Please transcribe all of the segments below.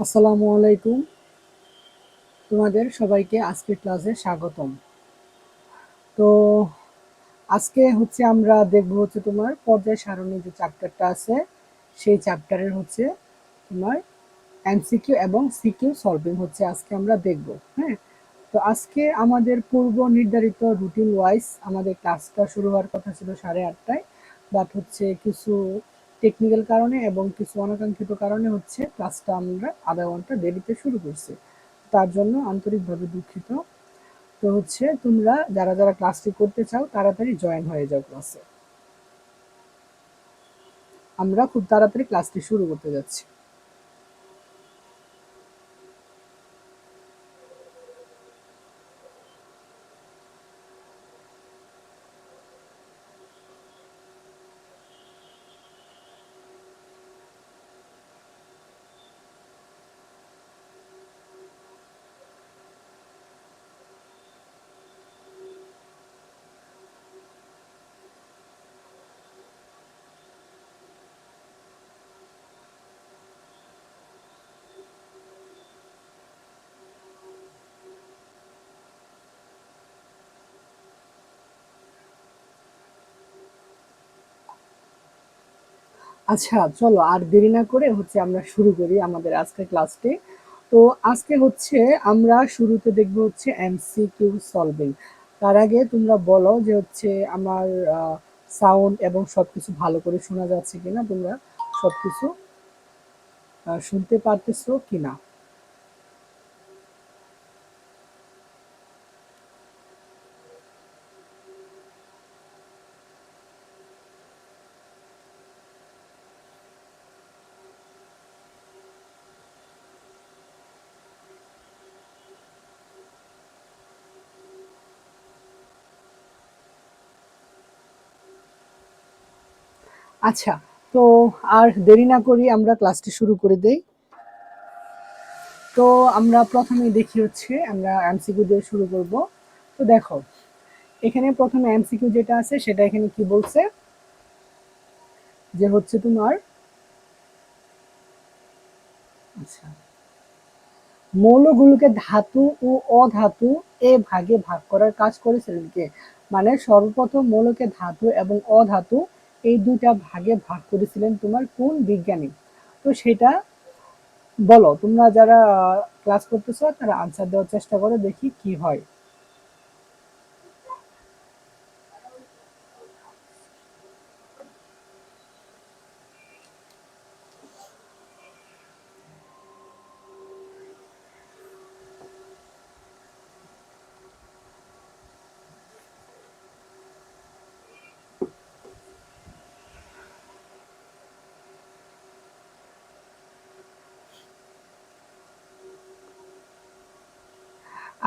আসসালামু আলাইকুম। তোমাদের সবাইকে আজকের ক্লাসে স্বাগতম। তো আজকে হচ্ছে আমরা দেখব হচ্ছে তোমার পর্যায় সারণী যে চ্যাপ্টারটা আছে সেই চ্যাপ্টারের হচ্ছে তোমার এমসিকিউ এবং সিকিউ সলভিং হচ্ছে আজকে আমরা দেখব। হ্যাঁ, তো আজকে আমাদের পূর্ব নির্ধারিত রুটিন ওয়াইজ আমাদের ক্লাসটা শুরু হওয়ার কথা ছিল 8:30টায়, বাট হচ্ছে কিছু টেকনিক্যাল কারণে এবং কিছু অনাকাঙ্ক্ষিত কারণে হচ্ছে ক্লাসটা আমরা আধা ঘন্টা দেরিতে শুরু করছি। তার জন্য আন্তরিকভাবে দুঃখিত। তো হচ্ছে তোমরা যারা যারা ক্লাসটি করতে চাও তাড়াতাড়ি জয়েন হয়ে যাও ক্লাসে। আমরা খুব তাড়াতাড়ি ক্লাসটি শুরু করতে যাচ্ছি। আচ্ছা, চলো আর দেরি না করে হচ্ছে আমরা শুরু করি আমাদের আজকের ক্লাসটি। তো আজকে হচ্ছে আমরা শুরুতে দেখব হচ্ছে এমসিকিউ সলভিং। তার আগে তোমরা বলো যে হচ্ছে আমার সাউন্ড এবং সবকিছু ভালো করে শোনা যাচ্ছে কিনা, তোমরা সবকিছু শুনতে পারতেছো কিনা। আচ্ছা, তো আর দেরি না করি আমরা ক্লাসটি শুরু করে দেই। তো আমরা প্রথমেই দেখি হচ্ছে আমরা এমসিকিউ দিয়ে শুরু করব। তো দেখো, এখানে প্রথমে এমসিকিউ যেটা আছে সেটা এখানে কি বলছে যে হচ্ছে তোমার, আচ্ছা, মৌলগুলোকে ধাতু ও অধাতু এ ভাগে ভাগ করার কাজ করেছিলেন কে? মানে সর্বপ্রথম মৌলকে ধাতু এবং অধাতু এই দুইটা ভাগে ভাগ করেছিলেন তোমার কোন বিজ্ঞানী? তো সেটা বলো, তোমরা যারা ক্লাস করতেছো তারা আনসার দেওয়ার চেষ্টা করো, দেখি কি হয়।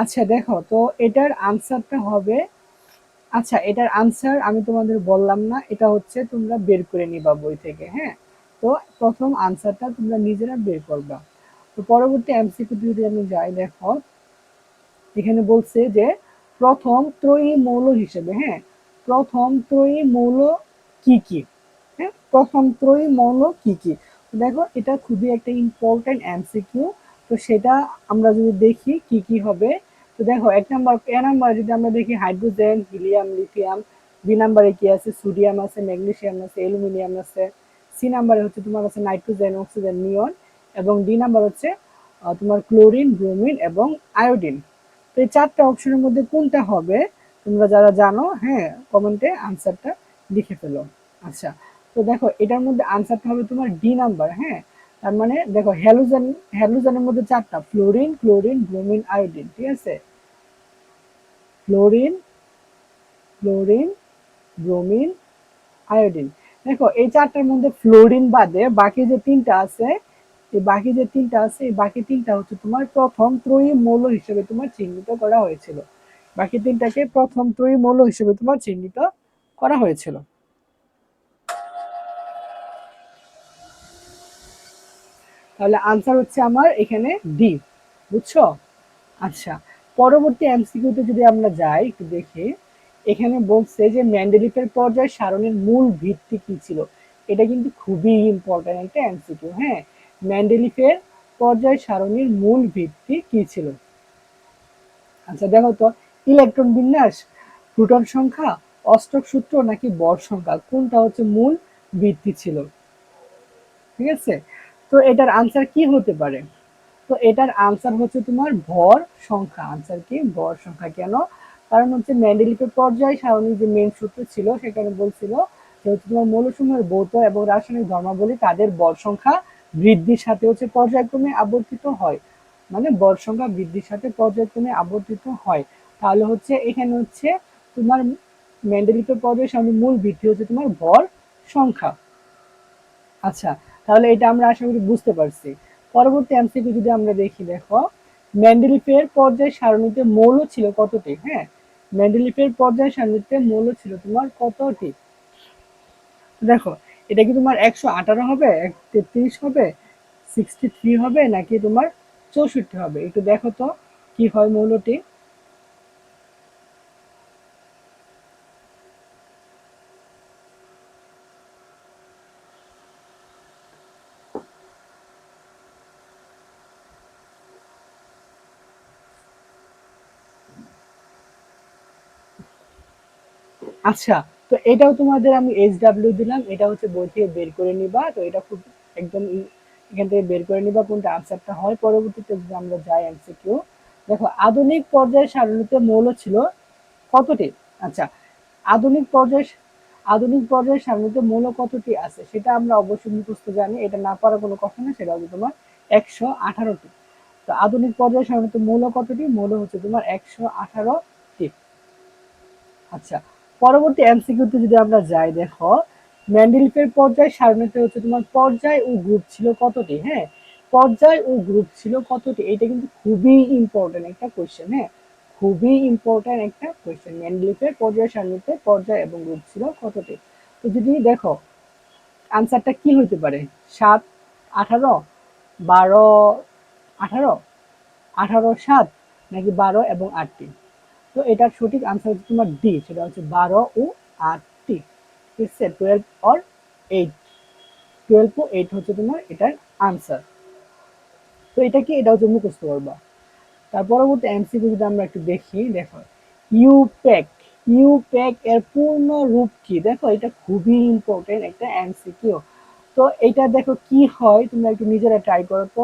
আচ্ছা দেখো, তো এটার আনসারটা হবে, আচ্ছা এটার আনসার আমি তোমাদের বললাম না, এটা হচ্ছে তোমরা বের করে নিবা বই থেকে। হ্যাঁ, তো প্রথম আনসারটা তোমরা নিজেরা বের করবা। তো পরবর্তী এমসিকিউ যদি আমি যাই, দেখো এখানে বলছে যে প্রথম ত্রয়ী মৌল হিসেবে, হ্যাঁ, প্রথম ত্রয়ী মৌল কি কি? হ্যাঁ, প্রথম ত্রয়ী মৌল কি কি? তো দেখো এটা খুবই একটা ইম্পর্টেন্ট এমসিকিউ। তো সেটা আমরা যদি দেখি কি কি হবে, তো দেখো এক নাম্বার এ নাম্বার যদি আমরা দেখি হাইড্রোজেন, হিলিয়াম, লিথিয়াম। বি নাম্বারে কি আছে? সোডিয়াম আছে, ম্যাগনেসিয়াম আছে, অ্যালুমিনিয়াম আছে। সি নাম্বারে হচ্ছে তোমার আছে নাইট্রোজেন, অক্সিজেন, নিয়ন। এবং ডি নাম্বার হচ্ছে তোমার ক্লোরিন, ব্রোমিন এবং আয়োডিন। তো এই চারটা অপশনের মধ্যে কোনটা হবে? তোমরা যারা জানো, হ্যাঁ, কমেন্টে আনসারটা লিখে ফেলো। আচ্ছা, তো দেখো এটার মধ্যে আনসারটা হবে তোমার ডি নাম্বার। হ্যাঁ, তার মানে দেখো হ্যালোজেন, হ্যালোজেনের মধ্যে চারটা, ফ্লোরিন, ক্লোরিন, ব্রোমিন, আয়োডিন। ঠিক আছে, ফ্লোরিন, ক্লোরিন, ব্রোমিন, আয়োডিন। দেখো এই চারটার মধ্যে ফ্লোরিন বাদে বাকি যে তিনটা আছে, এই বাকি তিনটা হচ্ছে তোমার প্রথম ত্রয়ী মৌল হিসেবে তোমার চিহ্নিত করা হয়েছিল। বাকি তিনটাকে প্রথম ত্রয়ী মৌল হিসেবে তোমার চিহ্নিত করা হয়েছিল। তাহলে আনসার হচ্ছে আমার এখানে ডি। বুঝছো? আচ্ছা, পরবর্তী এমসিকিউতে যদি আমরা যাই একটু দেখি, এখানে বলছে যে মেন্ডেলিফের পর্যায় সারণীর মূল ভিত্তি কি ছিল? এটা কিন্তু খুবই ইম্পর্টেন্ট একটা এমসিকিউ। হ্যাঁ, মেন্ডেলিফের পর্যায় সারণীর মূল ভিত্তি কি ছিল? আচ্ছা দেখো তো, ইলেকট্রন বিন্যাস, প্রোটন সংখ্যা, অষ্টক সূত্র নাকি বর সংখ্যা, কোনটা হচ্ছে মূল ভিত্তি ছিল? ঠিক আছে, তো এটার আনসার কি হতে পারে? তো এটার আনসার হচ্ছে তোমার ভর সংখ্যা। আনসার কি? ভর সংখ্যা। কেন? কারণ হচ্ছে মেন্ডেলিফের পর্যায় সারণীর যে মেন সূত্র ছিল সেখানে বলছিল যে হচ্ছে তোমার মৌলসমূহের ভৌত এবং রাসায়নিক ধর্মাবলী তাদের ভর সংখ্যা বৃদ্ধির সাথে হচ্ছে পর্যায়ক্রমে আবর্তিত হয়। মানে ভর সংখ্যা বৃদ্ধির সাথে পর্যায়ক্রমে আবর্তিত হয়। তাহলে হচ্ছে এখানে হচ্ছে তোমার মেন্ডেলিফের পর্যায় সারণীর মূল ভিত্তি হচ্ছে তোমার ভর সংখ্যা। আচ্ছা, তাহলে এটা আমরা আশা করি বুঝতে পারছি। পরবর্তী এমসিকিউ যদি আমরা দেখি, দেখো মেন্ডেলিফের পর্যায় সারণীতে মৌল ছিল কতটি? হ্যাঁ, মেন্ডেলিফের পর্যায় সারণীতে মৌল ছিল তোমার কতটি? দেখো, এটা কি তোমার 118 হবে, 133 হবে, 63 হবে নাকি তোমার 64 হবে? একটু দেখো তো কি হয় মৌলটি। আচ্ছা, তো এটাও তোমাদের আমি HW দিলাম, এটা হচ্ছে বই থেকে বের করে নিবা। তো এটা খুব একদম এখান থেকে বের করে নিবা কোনটা আনসারটা হয়। পরবর্তীতে যদি আমরা যাই এমসিকিউ, দেখো আধুনিক পর্যায়ে সারণীতে মৌল ছিল কতটি? আচ্ছা, আধুনিক পর্যায়ে আধুনিক পর্যায়ে সারণীতে মৌল কতটি আছে সেটা আমরা অবশ্যই মুখস্থ জানি, এটা না পারার কোনো কথা না। সেটা হচ্ছে তোমার 118টি। তো আধুনিক পর্যায়ে সারণীতে মৌল কতটি? মৌল হচ্ছে তোমার 118টি। আচ্ছা, পরবর্তী এমসিকিউতে যদি আমরা যাই, দেখো মেন্ডেলিফের পর্যায় সারণীতে হচ্ছে তোমার পর্যায় ও গ্রুপ ছিল কতটি? হ্যাঁ, পর্যায় ও গ্রুপ ছিল কতটি? এটা কিন্তু খুবই ইম্পর্টেন্ট একটা কোশ্চেন। হ্যাঁ, খুবই ইম্পর্টেন্ট একটা কোশ্চেন। মেন্ডেলিফের পর্যায় সারণীতে পর্যায় এবং গ্রুপ ছিল কতটি? তো যদি দেখো আনসারটা কি হতে পারে? 7, 18, 12, 18, 18, 7 নাকি 12 এবং 8টি? তো এটার সঠিক আনসার হচ্ছে তোমার ডি, সেটা হচ্ছে 12 ও 8টি। ঠিক আছে, 12 অর 8, 12 ও 8 হচ্ছে তোমার এটার আনসার। তো এটা কি? এটা হচ্ছে মুখস্থ করবা। তার পরবর্তী এমসিকিউ যদি আমরা একটু দেখি, দেখো ইউপ্যাক, ইউপ্যাক এর পূর্ণ রূপ কি? দেখো এটা খুবই ইম্পর্টেন্ট একটা এমসিকিউ। তো এটা দেখো কি হয়, তোমরা একটু নিজেরা ট্রাই করো তো।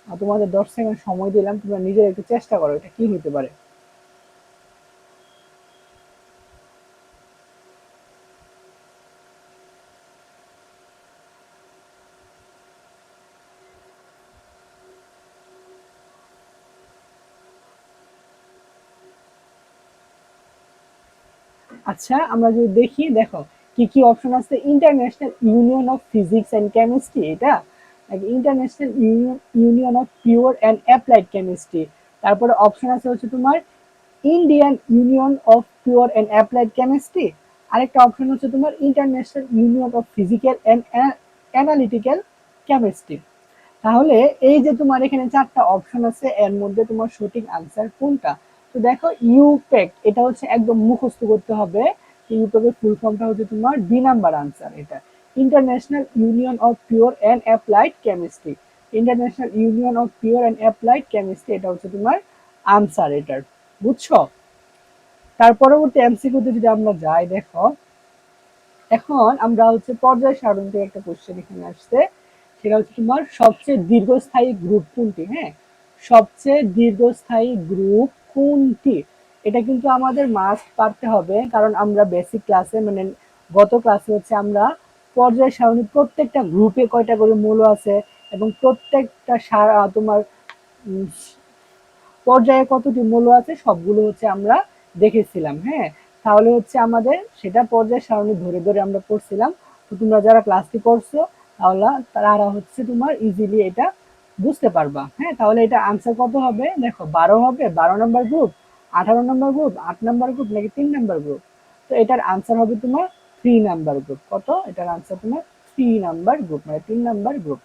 তোমাদের 10 সেকেন্ড সময় দিলাম, তোমরা নিজেরা একটু চেষ্টা করো এটা কি হতে পারে। আচ্ছা, আমরা যদি দেখি, দেখো কি কি অপশন আছে। International union of physics and chemistry, এটা নাকি international union of pure and applied chemistry. তারপরে অপশন আছে হচ্ছে তোমার Indian union of pure and applied chemistry. আরেকটা অপশন হচ্ছে তোমার international union of physical and analytical chemistry. তাহলে এই যে তোমার এখানে 4টা অপশন আছে, এর মধ্যে তোমার সঠিক আনসার কোনটা? তো দেখো ইউপেক, এটা হচ্ছে একদম মুখস্থ করতে হবে। ইউপেকের ফুল ফর্মটা হচ্ছে তোমার বি নাম্বার আনসার। এটা international union of pure and applied chemistry. International union of pure and applied chemistry, এটা হচ্ছে তোমার আনসার এটার। বুঝছো? তার পরবর্তী এমসিকিউতে যদি আমরা যাই, দেখো এখন আমরা হচ্ছে পর্যায় সারণী থেকে একটা কোশ্চেন এখানে আসছে। সেটা হচ্ছে তোমার সবচেয়ে দীর্ঘস্থায়ী গ্রুপ কোনটি? হ্যাঁ, সবচেয়ে দীর্ঘস্থায়ী গ্রুপ কোনটি? এটা কিন্তু আমাদের মাস্ট পারতে হবে, কারণ আমরা বেসিক ক্লাসে মানে গত ক্লাসে হচ্ছে আমরা পর্যায় সারণী প্রত্যেকটা গ্রুপে কয়টা করে মৌল আছে এবং প্রত্যেকটা তোমার পর্যায়ে কতটি মৌল আছে সবগুলো হচ্ছে আমরা দেখেছিলাম। হ্যাঁ, তাহলে হচ্ছে আমাদের সেটা পর্যায় সারণী ধরে ধরে আমরা পড়ছিলাম। তো তোমরা যারা ক্লাসটি করছো তাহলে তারা হচ্ছে তোমার ইজিলি এটা বুঝতে পারবা। হ্যাঁ, তাহলে এটা আনসার কত হবে? দেখো 12 হবে, 12 নম্বর গ্রুপ, 18 নম্বর গ্রুপ, 8 নম্বর গ্রুপ নাকি 3 নম্বর গ্রুপ? তো এটার আনসার হবে তোমার 3 নাম্বার গ্রুপ। কত? এটার আনসার তোমার 3 নাম্বার গ্রুপ, মানে 3 নাম্বার গ্রুপ।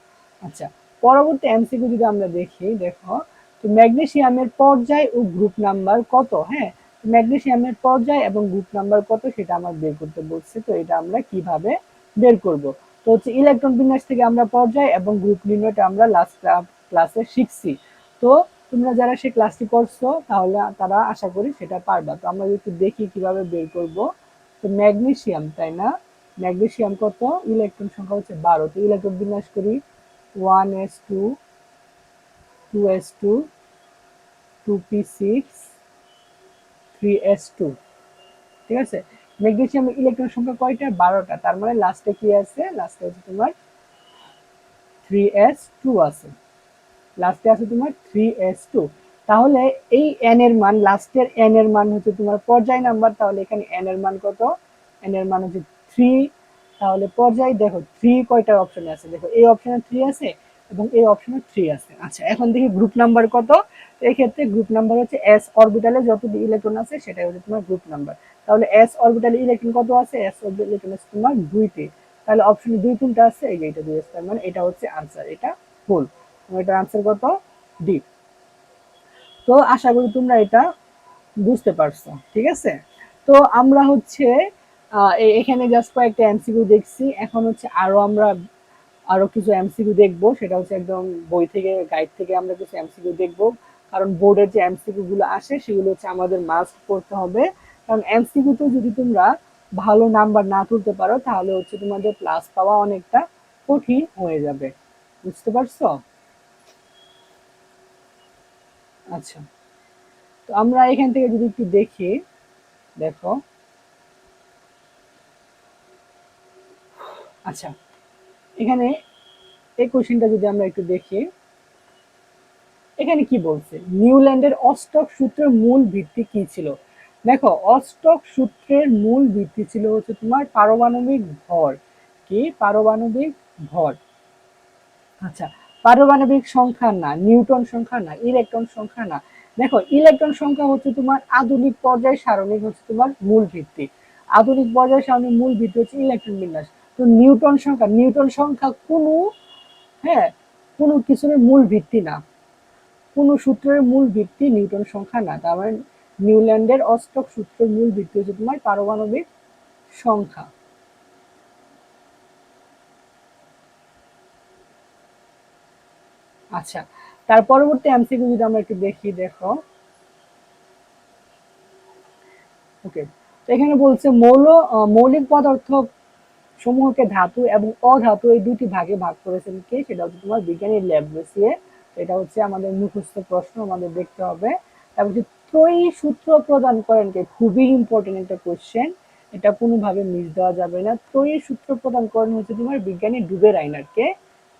আচ্ছা, পরবর্তী এমসিকিউ যদি আমরা দেখি, দেখো তো ম্যাগনেসিয়ামের পর্যায় ও গ্রুপ নাম্বার কত? হ্যাঁ, ম্যাগনেসিয়ামের পর্যায় এবং গ্রুপ নাম্বার কত সেটা আমার বের করতে বলছে। তো এটা আমরা কিভাবে বের করব? তো হচ্ছে ইলেকট্রন বিন্যাস থেকে আমরা পর্যায় এবং গ্রুপ নির্ণয়টা আমরা লাস্ট ক্লাসে শিখছি। তো তোমরা যারা সেই ক্লাসটি করছো তাহলে তারা আশা করি সেটা পারবা। তো আমরা একটু দেখি কিভাবে বের করব। তো ম্যাগনেসিয়াম, তাই না? ম্যাগনেসিয়াম কত? ইলেকট্রন সংখ্যা হচ্ছে 12। তো ইলেকট্রন বিন্যাস করি 1s2 2s2 2p6 3s2। ঠিক আছে, ম্যাগনেসিয়ামের ইলেকট্রন সংখ্যা কয়টা? 12টা। তার মানে লাস্টে কি আছে? লাস্টে হচ্ছে তোমার 3s2 আছে। লাস্টে আছে তোমার 3s2। তাহলে এই n এর মান, লাস্টের n এর মান হচ্ছে তোমার পর্যায় নাম্বার। তাহলে এখানে n এর মান কত? n এর মান হচ্ছে 3। তাহলে পর্যায় দেখো 3 কয়টা অপশনে আছে? দেখো এই অপশনে 3 আছে এবং এই অপশনে 3 আছে। আচ্ছা, এখন দেখি গ্রুপ নাম্বার কত। এই ক্ষেত্রে গ্রুপ নাম্বার হচ্ছে s অরবিটালে যতটি ইলেকট্রন আছে সেটাই হচ্ছে তোমার গ্রুপ নাম্বার। তাহলে s অরবিটালে ইলেকট্রন কত আছে? s অরবিটালে ইলেকট্রন আছে তোমার 2টি। তাহলে অপশনে 2 কোনটা আছে? এই যে এটা 2 আছে। তার মানে এটা হচ্ছে आंसर, এটা ভুল। এটার आंसर কত? ডি। তো আশা করি তোমরা এটা বুঝতে পারছো, ঠিক আছে? তো আমরা হচ্ছে এখানে জাস্ট কয়েকটা এমসিকিউ দেখছি। এখন হচ্ছে আরো কিছু এমসিকিউ দেখবো, সেটা হচ্ছে একদম বই থেকে, গাইড থেকে আমরা কিছু এমসিকিউ দেখবো। কারণ বোর্ডের যে এমসিকিউ গুলো আসে সেগুলো হচ্ছে আমাদের মাস্ট পড়তে হবে। কারণ এমসিকিউ তো যদি তোমরা ভালো নাম্বার না তুলতে পারো তাহলে হচ্ছে তোমাদের প্লাস পাওয়া অনেকটা কঠিন হয়ে যাবে। বুঝতে পারছো? আচ্ছা, তো আমরা এখান থেকে যদি একটু দেখি, দেখো। আচ্ছা, এখানে এই কোশ্চেনটা যদি আমরা একটু দেখি, এখানে কি বলছে? নিউল্যান্ডের অষ্টক সূত্রের মূল ভিত্তি কি ছিল? দেখো, অষ্টক সূত্রের মূল ভিত্তি ছিল হচ্ছে তোমার পারমাণবিক ভর। কি? পারমাণবিক ভর। আচ্ছা, পারমাণবিক সংখ্যা না, নিউটন সংখ্যা না, ইলেকট্রন সংখ্যা না। দেখো, ইলেকট্রন সংখ্যা হচ্ছে তোমার আধুনিক পর্যায় সারণীর হচ্ছে তোমার মূল ভিত্তি। আধুনিক পর্যায় সারণীর মূল ভিত্তি হচ্ছে ইলেকট্রন বিন্যাস। তো নিউটন সংখ্যা কোনো, হ্যাঁ, কোনো কিছুর মূল ভিত্তি না, কোনো সূত্রের মূল ভিত্তি নিউটন সংখ্যা না। তার মানে নিউল্যান্ডের অষ্টক সূত্রের মূল ভিত্তি হচ্ছে তোমার পারমাণবিক সংখ্যা। আচ্ছা, তার পরবর্তী এমসিকিউ যদি আমরা একটু দেখি, দেখো। ওকে, তো এখানে বলছে মৌলিক পদার্থ সমূহকে ধাতু এবং অধাতু এই দুটি ভাগে ভাগ করেছেন কে? সেটা হচ্ছে তোমার বিজ্ঞানী ল্যাবরেসিয়ে। এটা হচ্ছে আমাদের মুখস্থ প্রশ্ন, আমাদের দেখতে হবে। তারপর হচ্ছে ত্রয়ী সূত্র প্রদান করেন কে? খুবই ইম্পর্টেন্ট একটা কোশ্চেন, এটা কোনোভাবে মিস দেওয়া যাবে না। ত্রয়ী সূত্র প্রদান করেন হচ্ছে তোমার বিজ্ঞানী ডুবে রাইনার কে?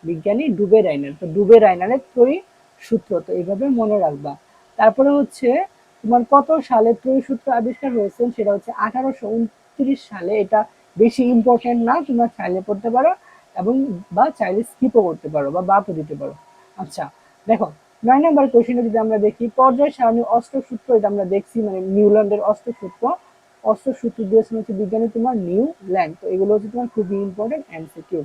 বিজ্ঞানী ডুবে রাইনার। তো ডুবে রাইনারের ত্রয়ী সূত্র, তো এইভাবে মনে রাখবা। তারপরে হচ্ছে তোমার কত সালে ত্রয়ী সূত্র আবিষ্কার হয়েছে? সেটা হচ্ছে 1829 সালে। এটা বেশি ইম্পর্টেন্ট না, তোমরা চাইলে পড়তে পারো এবং বা চাইলে স্কিপও করতে পারো বা বাদও দিতে পারো। আচ্ছা, দেখো 9 নম্বর কোশ্চেনে যদি আমরা দেখি, পর্যায় সারণী অষ্টক সূত্র, এটা আমরা দেখছি, মানে নিউল্যান্ডের অষ্টক সূত্র। অষ্টক সূত্র দিয়েছেন হচ্ছে বিজ্ঞানী তোমার নিউল্যান্ড। তো এগুলো হচ্ছে তোমার খুবই ইম্পর্টেন্ট এমসিকিউ।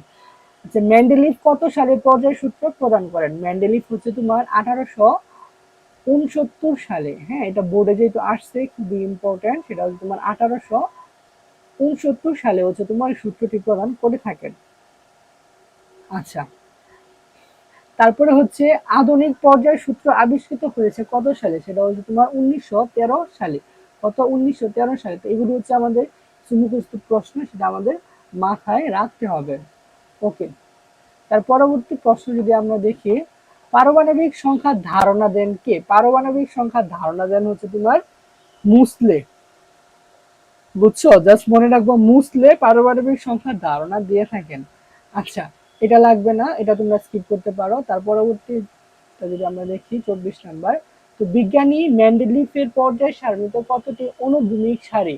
আচ্ছা, মেন্ডেলিভ কত সালে পর্যায় সূত্র প্রদান করেন? মেন্ডেলিভ হচ্ছে তোমার 1869 সালে। হ্যাঁ, এটা বোর্ডে যেহেতু আসছে, খুবই ইম্পর্টেন্ট। সেটা হচ্ছে তোমার 1869 সালে হচ্ছে তোমার সূত্রটি প্রদান করে থাকেন। আচ্ছা, তারপরে হচ্ছে আধুনিক পর্যায় সূত্র আবিষ্কৃত হয়েছে কত সালে? সেটা হচ্ছে তোমার 1913 সালে। কত? 1913 সালে। তো এগুলো হচ্ছে আমাদের মুখস্থ প্রশ্ন, সেটা আমাদের মাথায় রাখতে হবে। ওকে, তার পরবর্তী প্রশ্ন যদি আমরা দেখি, পারমাণবিক সংখ্যার ধারণা দেন কে? পারমাণবিক সংখ্যার ধারণা দেন হচ্ছে তোমার মুসলে। বুঝছো? জাস্ট মনে রাখবো, মুসলে পারমাণবিক সংখ্যার ধারণা দিয়ে থাকেন। আচ্ছা, এটা লাগবে না, এটা তোমরা স্কিপ করতে পারো। তার পরবর্তী যদি আমরা দেখি 24 নাম্বার, তো বিজ্ঞানী মেন্ডেলিফের পর্যায় সারণীতে কতটি অনুভূমিক সারি?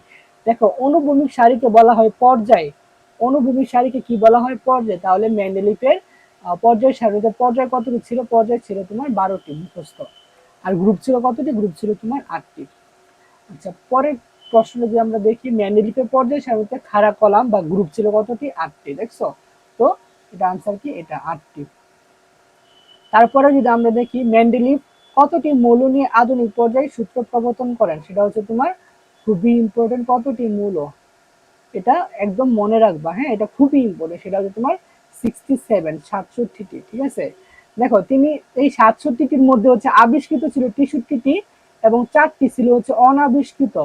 দেখো, অনুভূমিক সারিকে বলা হয় পর্যায়। অনুভূমিক সারিকে কি বলা হয়? পর্যায়। তাহলে মেন্ডেলিফের পর্যায় সারণীতে পর্যায় কতটি ছিল? পর্যায় ছিল তোমার 12টি, মুখস্থ। আর গ্রুপ ছিল কতটি? গ্রুপ ছিল তোমার 8টি। আচ্ছা, পরের প্রশ্ন যদি আমরা দেখি, মেন্ডেলিফের পর্যায় সারণীতে খাড়া কলাম বা গ্রুপ ছিল কতটি? 8টি। দেখছো? তো এটা আনসার কি? এটা 8টি। তারপরে যদি আমরা দেখি, মেন্ডেলিভ কতটি মৌল নিয়ে আধুনিক পর্যায়ে সূত্র প্রবর্তন করেন? সেটা হচ্ছে তোমার খুবই ইম্পর্টেন্ট, কতটি মৌল, এটা একদম মনে রাখবা। হ্যাঁ, এটা খুবই ইম্পর্টেন্ট। সেটা হচ্ছে তোমার 67, 67টি। ঠিক আছে, দেখো তিনি এই ৬৭টির মধ্যে হচ্ছে আবিষ্কৃত ছিল ৬৩টি এবং ৪টি ছিল হচ্ছে অনাবিষ্কৃত।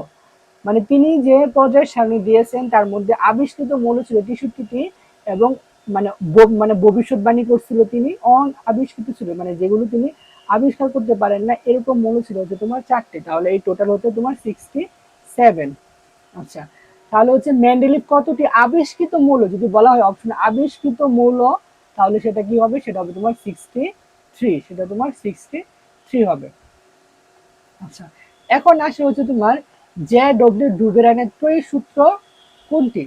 মানে তিনি যে পর্যায়ের সারণী দিয়েছেন তার মধ্যে আবিষ্কৃত মৌল ছিল ৬৩টি এবং মানে মানে ভবিষ্যৎবাণী করছিল তিনি অনাবিষ্কৃত ছিল মানে যেগুলো তিনি আবিষ্কার করতে পারেন না এরকম মৌল ছিল হচ্ছে তোমার ৪টি। তাহলে এই টোটাল হচ্ছে তোমার 67। আচ্ছা, তাহলে হচ্ছে মেন্ডেলিভ কতটি আবিষ্কৃত মৌল যদি বলা হয় অপশন আবিষ্কৃত মৌল, তাহলে সেটা কি হবে, সেটা হবে তোমার 63, সেটা তোমার 63 হবে। আচ্ছা, এখন আসে হচ্ছে তোমার জে ডব্লিউ ডুবেরানের ত্রয়ী সূত্র কোনটি?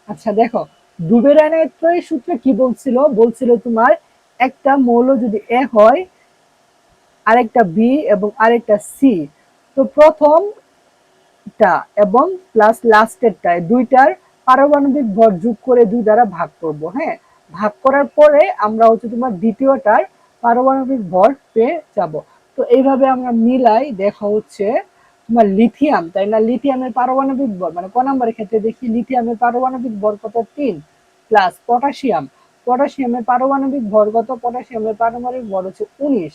আচ্ছা দেখো, ডুবেরানের ত্রয়ী সূত্র কি বলছিল, বলছিল তোমার একটা মৌল যদি এ হয়, আরেকটা বি এবং আরেকটা সি, তো প্রথম টা এবং প্লাস লাস্টেরটা দুইটার পারমাণবিক ভর যোগ করে 2 দ্বারা ভাগ করব। হ্যাঁ, ভাগ করার পরে আমরা হচ্ছে তোমার দ্বিতীয়টার পারমাণবিক ভর পেয়ে যাব। তো এইভাবে আমরা মিলাই দেখা হচ্ছে তোমার লিথিয়াম, তাই না, লিথিয়ামের পারমাণবিক ভর মানে ক নম্বরের ক্ষেত্রে দেখি লিথিয়ামের পারমাণবিক ভর কত 3 প্লাস পটাশিয়াম, পটাশিয়ামের পারমাণবিক ভর কত, পটাশিয়ামের পারমাণবিক ভর হচ্ছে 19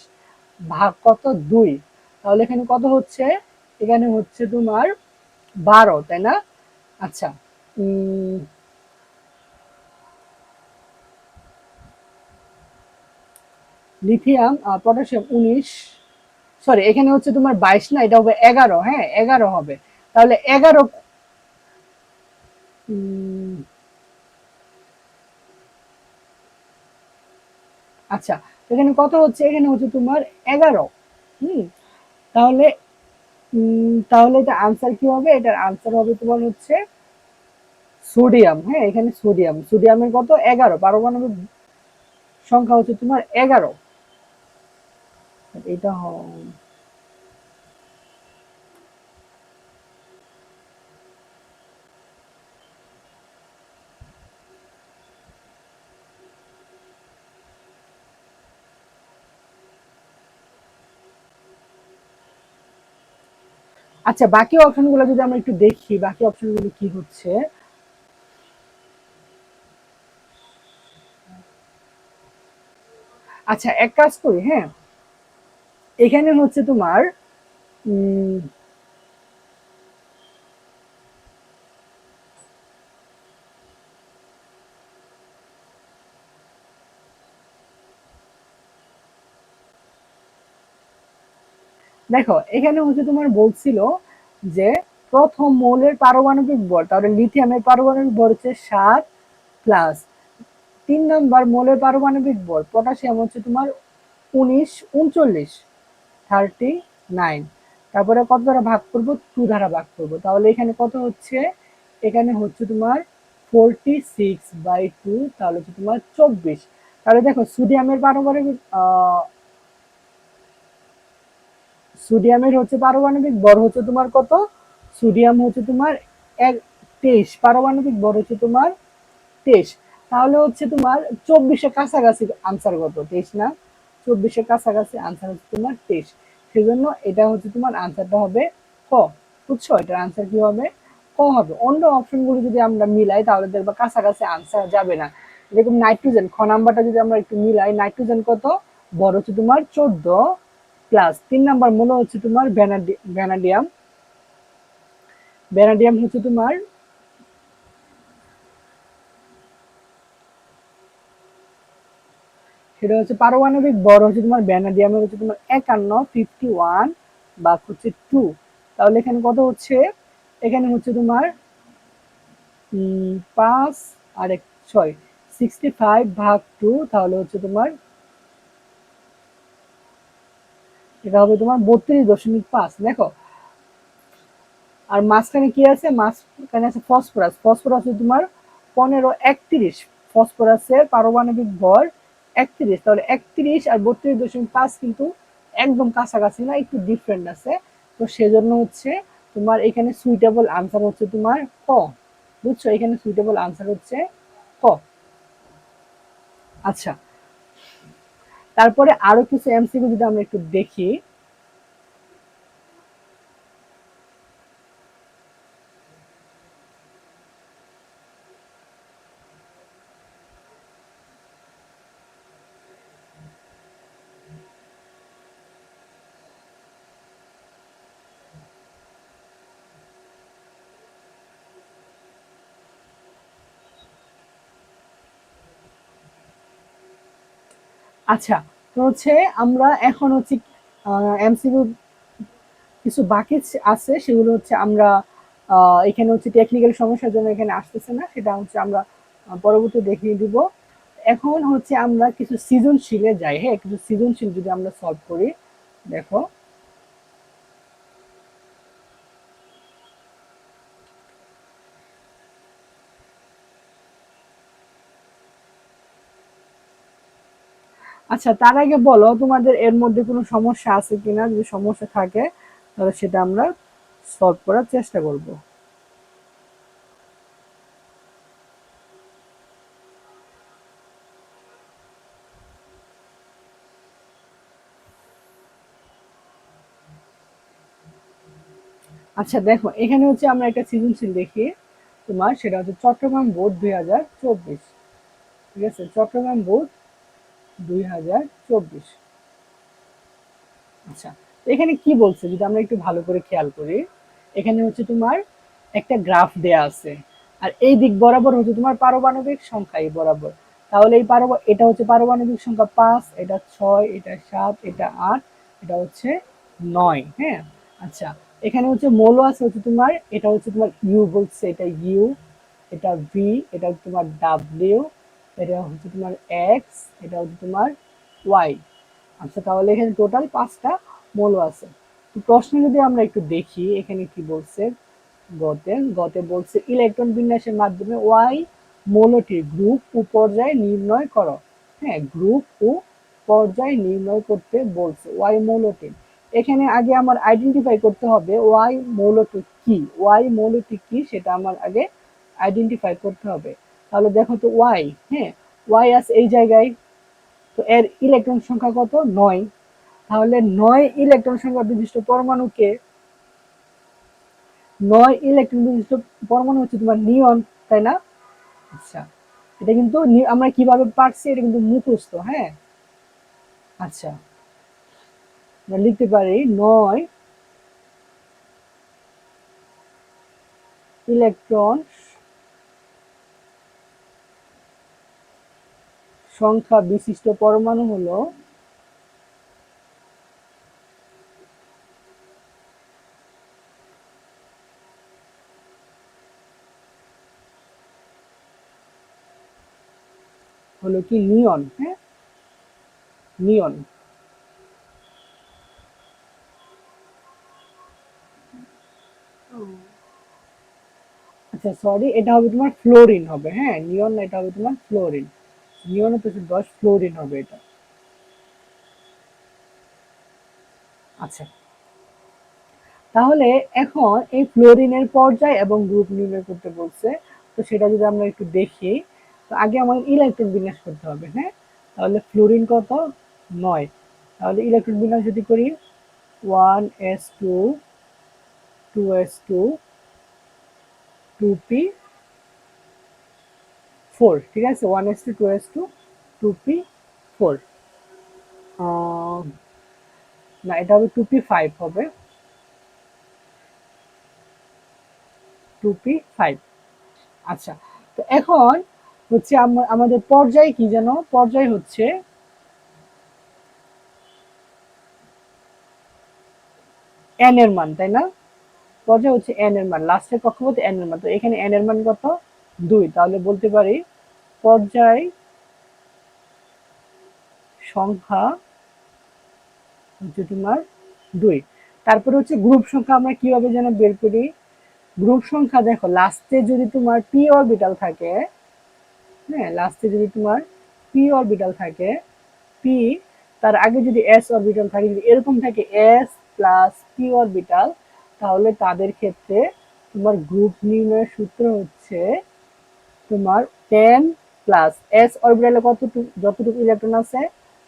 ভাগ কত 2, তাহলে এখানে কত হচ্ছে, এখানে হচ্ছে তোমার 12, তাই না? আচ্ছা, লিথিয়াম পটাশিয়াম 19, সরি এখানে হচ্ছে তোমার 22 না, এটা হবে 11, হ্যাঁ 11 হবে। তাহলে 11, আচ্ছা এখানে কত হচ্ছে, এখানে হচ্ছে তোমার 11। হুম, তাহলে তাহলে এটা আনসার কি হবে, এটার আনসার হবে তোমার হচ্ছে সোডিয়াম। হ্যাঁ, এখানে সোডিয়াম, সোডিয়ামের কত 11, পারমাণবিক সংখ্যা হচ্ছে তোমার 11। এটা আচ্ছা, বাকি অপশনগুলো যদি আমরা একটু দেখি, বাকি অপশনগুলো কি হচ্ছে। আচ্ছা এক কাজ করি, হ্যাঁ এখানে হচ্ছে তোমার উম, দেখো এখানে হচ্ছে তোমার বলছিল যে প্রথম মৌলের পারমাণবিক ভর, তাহলে লিথিয়ামের পারমাণবিক ভর হচ্ছে 7 প্লাস 3 নম্বর মৌলের পারমাণবিক ভর পটাশিয়াম হচ্ছে তোমার 19 39 39, তারপরে কত দ্বারা ভাগ করব, 2 দ্বারা ভাগ করব, তাহলে এখানে কত হচ্ছে, এখানে হচ্ছে তোমার 46/2, তাহলে হচ্ছে তোমার 24। তাহলে দেখো সোডিয়ামের পারমাণবিক সোডিয়ামের হচ্ছে পারমাণবিক ভর হচ্ছে তোমার কত, সোডিয়াম হচ্ছে তোমার 23, পারমাণবিক ভর হচ্ছে তোমার 23, তাহলে হচ্ছে তোমার 24-এর কাছাকাছি আনসার কত, 23 না, 24-এর কাছাকাছি আনসার হচ্ছে তোমার 23, সেজন্য এটা হচ্ছে তোমার আনসারটা হবে ক। বুঝছো, এটার আনসার কি হবে, ক হবে। অন্য অপশনগুলো যদি আমরা মিলাই তাহলে দেখবা কাছাকাছি আনসার যাবে না। যেরকম নাইট্রোজেন, খ নাম্বারটা যদি আমরা একটু মিলাই, নাইট্রোজেন কত, বড় হচ্ছে তোমার 14 প্লাস 3 নাম্বার মনে হচ্ছে তোমার ভ্যানাডিয়াম, ভ্যানাডিয়াম হচ্ছে তোমার সেটা হচ্ছে পারমাণবিক ভর হচ্ছে তোমার ভ্যানাডিয়ামের হচ্ছে তোমার 51 বা হচ্ছে 2, তাহলে এখানে কত হচ্ছে, এখানে হচ্ছে তোমার 5 আর 6, 65/2, তাহলে হচ্ছে তোমার এটা হবে তোমার 32.5। দেখো আর মাঝখানে কি আছে, মাঝখানে আছে ফসফরাস, ফসফরাস হচ্ছে তোমার 15 31, ফসফরাসের পারমাণবিক ভর 31, তাহলে 31 আর 32.5 কিন্তু একদম কাছাকাছি না, একটু ডিফারেন্ট আছে। তো সেজন্য হচ্ছে তোমার এখানে সুইটেবল আনসার হচ্ছে তোমার ক। বুঝছো, এখানে সুইটেবল আনসার হচ্ছে ক। আচ্ছা, তারপরে আরো কিছু এমসিকিউ যদি আমরা একটু দেখি। আচ্ছা, তো হচ্ছে আমরা এখন হচ্ছে এমসিকিউ কিছু বাকি আছে, সেগুলো হচ্ছে আমরা এখানে হচ্ছে টেকনিক্যাল সমস্যার জন্য এখানে আসতেছে না, সেটা হচ্ছে আমরা পরবর্তী দেখিয়ে দিব। এখন হচ্ছে আমরা কিছু সৃজনশীলে যাই। হ্যাঁ, কিছু সৃজনশীল যদি আমরা সলভ করি, দেখো। আচ্ছা, তার আগে বলো তোমাদের এর মধ্যে কোনো সমস্যা আছে কিনা। যদি সমস্যা থাকে তাহলে সেটা আমরা সলভ করার চেষ্টা করব। আচ্ছা দেখো, এখানে হচ্ছে আমরা একটা সৃজনশীল দেখি তোমার, সেটা হচ্ছে চট্টগ্রাম বোর্ড 2024। ঠিক আছে, চট্টগ্রাম বোর্ড 2024। আচ্ছা, তো এখানে কি বলছে যদি আমরা একটু ভালো করে খেয়াল করি, এখানে হচ্ছে তোমার একটা গ্রাফ দেয়া আছে, আর এই দিক বরাবর হচ্ছে তোমার পারমাণবিক সংখ্যা এই বরাবর। তাহলে এই এটা হচ্ছে পারমাণবিক সংখ্যা 5, এটা 6, এটা 7, এটা 8, এটা হচ্ছে 9। হ্যাঁ, আচ্ছা, এখানে হচ্ছে মৌল আছে হচ্ছে তোমার, এটা হচ্ছে তোমার ইউ বলছে, এটা ইউ, এটা ভি, এটা হচ্ছে তোমার ডাব্লিউ, এটা হচ্ছে তোমার এক্স, এটা হচ্ছে তোমার ওয়াই। আচ্ছা, তাহলে এখানে টোটাল 5টা মৌল আছে। তো প্রশ্ন যদি আমরা একটু দেখি এখানে কি বলছে, গতে গতে বলছে ইলেকট্রন বিন্যাসের মাধ্যমে ওয়াই মৌলটির গ্রুপ ও পর্যায় নির্ণয় করো। হ্যাঁ, গ্রুপ ও পর্যায় নির্ণয় করতে বলছে ওয়াই মৌলটি। এখানে আগে আমার আইডেন্টিফাই করতে হবে ওয়াই মৌলটি কি, ওয়াই মৌলটি কি সেটা আমার আগে আইডেন্টিফাই করতে হবে। তাহলে দেখো তো ওয়াই, হ্যাঁ, ওয়াই আছে এই জায়গায়, তো এর ইলেকট্রন সংখ্যা কত, 9। তাহলে 9 ইলেকট্রন সংখ্যা বিশিষ্ট পরমাণুকে, 9 ইলেকট্রন বিশিষ্ট পরমাণু হচ্ছে তোমার নিয়ন, তাই না? আচ্ছা, এটা কিন্তু আমরা কিভাবে পারছি এটা কিন্তু মুখস্থ। হ্যাঁ, আচ্ছা, আমরা লিখতে পারি 9 ইলেকট্রন সংখ্যা বিশিষ্ট পরমাণু হলো হলো কি নিয়ন। হ্যাঁ, নিয়ন। আচ্ছা সরি, এটা হবে তোমার ফ্লোরিন হবে। হ্যাঁ, নিয়ন না, এটা হবে তোমার ফ্লোরিন। নিয়ন হচ্ছে 10, ফ্লোরিন হবে এটা। আচ্ছা, তাহলে এখন এই ফ্লোরিনের পর্যায় এবং গ্রুপ নির্ণয় করতে বলছে। তো সেটা যদি আমরা একটু দেখি, তো আগে আমাদের ইলেকট্রন বিন্যাস করতে হবে। হ্যাঁ, তাহলে ফ্লোরিন কত, 9। তাহলে ইলেকট্রন বিন্যাস যদি করি 1s2, 2s2, 2p4। ঠিক আছে, 1s2, 2s2, 2p4। না, এটা হবে 2p5 হবে, 2p5। আচ্ছা, তো এখন হচ্ছে আমাদের পর্যায় কি যেন, পর্যায় হচ্ছে এন এর মান, তাই না? পর্যায় হচ্ছে এন এর মান, লাস্টের কক্ষপথে এন এর মান। তো এখানে এন এর মান কত, 2। তাহলে বলতে পারি পর্যায় সংখ্যা হচ্ছে তোমার 2। তারপরে হচ্ছে গ্রুপ সংখ্যা আমরা কিভাবে যেন বের করি। গ্রুপ সংখ্যা দেখো, লাস্টে যদি তোমার পি অরবিটাল থাকে, হ্যাঁ, লাস্টে যদি তোমার পি অরবিটাল থাকে, পি, তার আগে যদি এস অরবিটাল থাকে, যদি এরকম থাকে এস প্লাস পি অরবিটাল, তাহলে তাদের ক্ষেত্রে তোমার গ্রুপ নির্ণয়ের সূত্র হচ্ছে তোমার 10 প্লাস এস অরবিটালে কতটুকু, যতটুকু ইলেকট্রন আছে,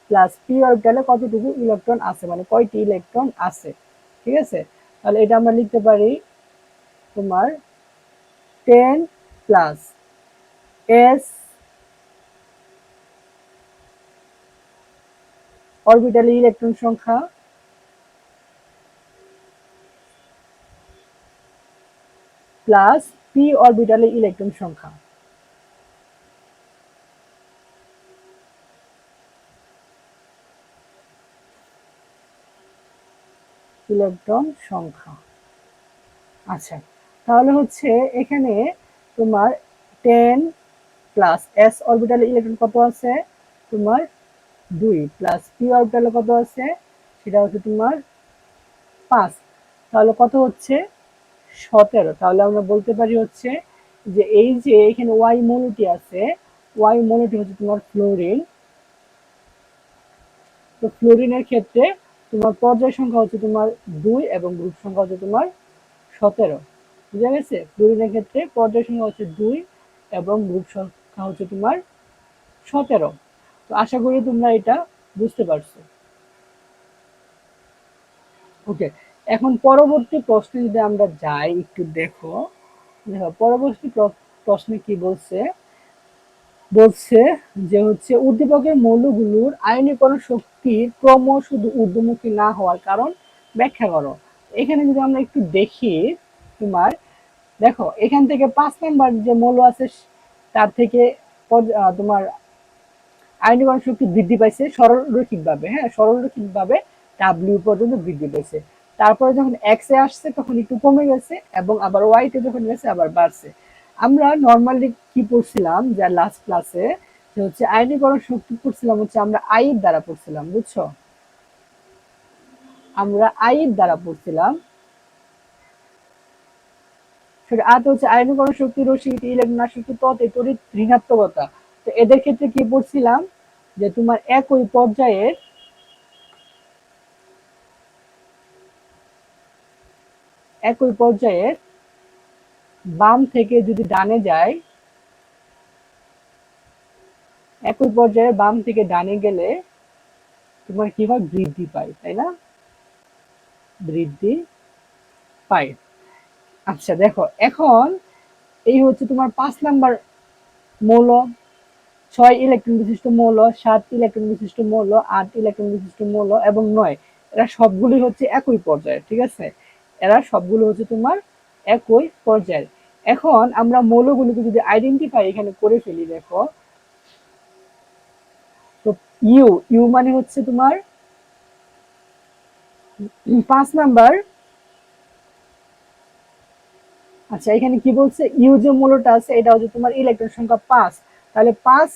প্লাস পি অরবিটালে কতটুকু ইলেকট্রন আছে, মানে কয়টি ইলেকট্রন আছে। ঠিক আছে, তাহলে এটা আমরা লিখতে পারি তোমার 10 প্লাস এস অরবিটালে ইলেকট্রন সংখ্যা প্লাস পি অরবিটালে ইলেকট্রন সংখ্যা। ইলেকট্রন সংখ্যা। আচ্ছা, তাহলে হচ্ছে এখানে তোমার 10 প্লাস s অরবিটালে ইলেকট্রন কত আছে তোমার 2 প্লাস p অরবিটালে কত আছে সেটা হচ্ছে তোমার 5, তাহলে কত হচ্ছে 17। তাহলে আমরা বলতে পারি হচ্ছে যে এই যে এখানে y মৌলটি আছে, y মৌলটি হচ্ছে তোমার ফ্লোরিন। তো ফ্লোরিনের ক্ষেত্রে তোমার পর্যায় সংখ্যা হচ্ছে তোমার 2 এবং গ্রুপ সংখ্যা হচ্ছে তোমার 17। বুঝা গেছে? ফ্লোরিনের ক্ষেত্রে পর্যায় সংখ্যা হচ্ছে 2 এবং গ্রুপ সংখ্যা হচ্ছে তোমার 17। তো আশা করি তোমরা এটা বুঝতে পারছো। ওকে, এখন পরবর্তী প্রশ্নে যদি আমরা যাই একটু দেখো। দেখো পরবর্তী প্রশ্নে কি বলছে, বলছে যে হচ্ছে উদ্দীপকের মৌলগুলোর আয়নীকরণ শক্তির ক্রম শুধু ঊর্ধ্বমুখী না হওয়ার কারণ ব্যাখ্যা করো। এখানে যদি আমরা একটু দেখি তোমার, দেখো এখান থেকে 5 নাম্বার যে মৌল আছে তার থেকে তোমার আয়নীকরণ শক্তি বৃদ্ধি পাইছে সরলরৈখিক ভাবে, হ্যাঁ সরলরৈখিক ভাবে ডাব্লিউ পর্যন্ত বৃদ্ধি পেয়েছে। তারপরে যখন এক্স এ আসছে তখন একটু কমে গেছে এবং আবার ওয়াই তে যখন গেছে আবার বাড়ছে। আমরা নর্মালি কি পড়ছিলাম যে লাস্ট ক্লাসে যে হচ্ছে আয়নীকরণ শক্তি পড়ছিলাম হচ্ছে আমরা আই এর দ্বারা পড়ছিলাম, বুঝছো? আমরা আই এর দ্বারা পড়ছিলাম সেটা আত হচ্ছে আয়নীকরণ শক্তি, রশ্মি, ইলেকট্রন শক্তি, ততে তড়িৎ ঋণাত্মকতা। তো এদের ক্ষেত্রে কি পড়ছিলাম যে তোমার একই পর্যায়ের বাম থেকে যদি ডানে যায়, একই পর্যায়ে বাম থেকে ডানে গেলে তোমার কি হয় বৃদ্ধি পায়, তাই না? বৃদ্ধি পায়। আচ্ছা দেখো এখন এই হচ্ছে তোমার 5 নাম্বার মৌল, 6 ইলেকট্রন বিশিষ্ট মৌল, 7 ইলেকট্রন বিশিষ্ট মৌল, 8 ইলেকট্রন বিশিষ্ট মৌল এবং 9, এরা সবগুলি হচ্ছে একই পর্যায়ে, ঠিক আছে? এরা সবগুলো হচ্ছে তোমার একই পর্যায়ের। এখন আমরা মৌলগুলোকে যদি আইডেন্টিফাই এখানে করে ফেলি, দেখো তো ইউ, ইউ মানে হচ্ছে তোমার 5 নাম্বার। আচ্ছা এখানে কি বলছে, ইউ যে মৌলটা আছে এটা হচ্ছে তোমার ইলেকট্রন সংখ্যা 5, তাহলে 5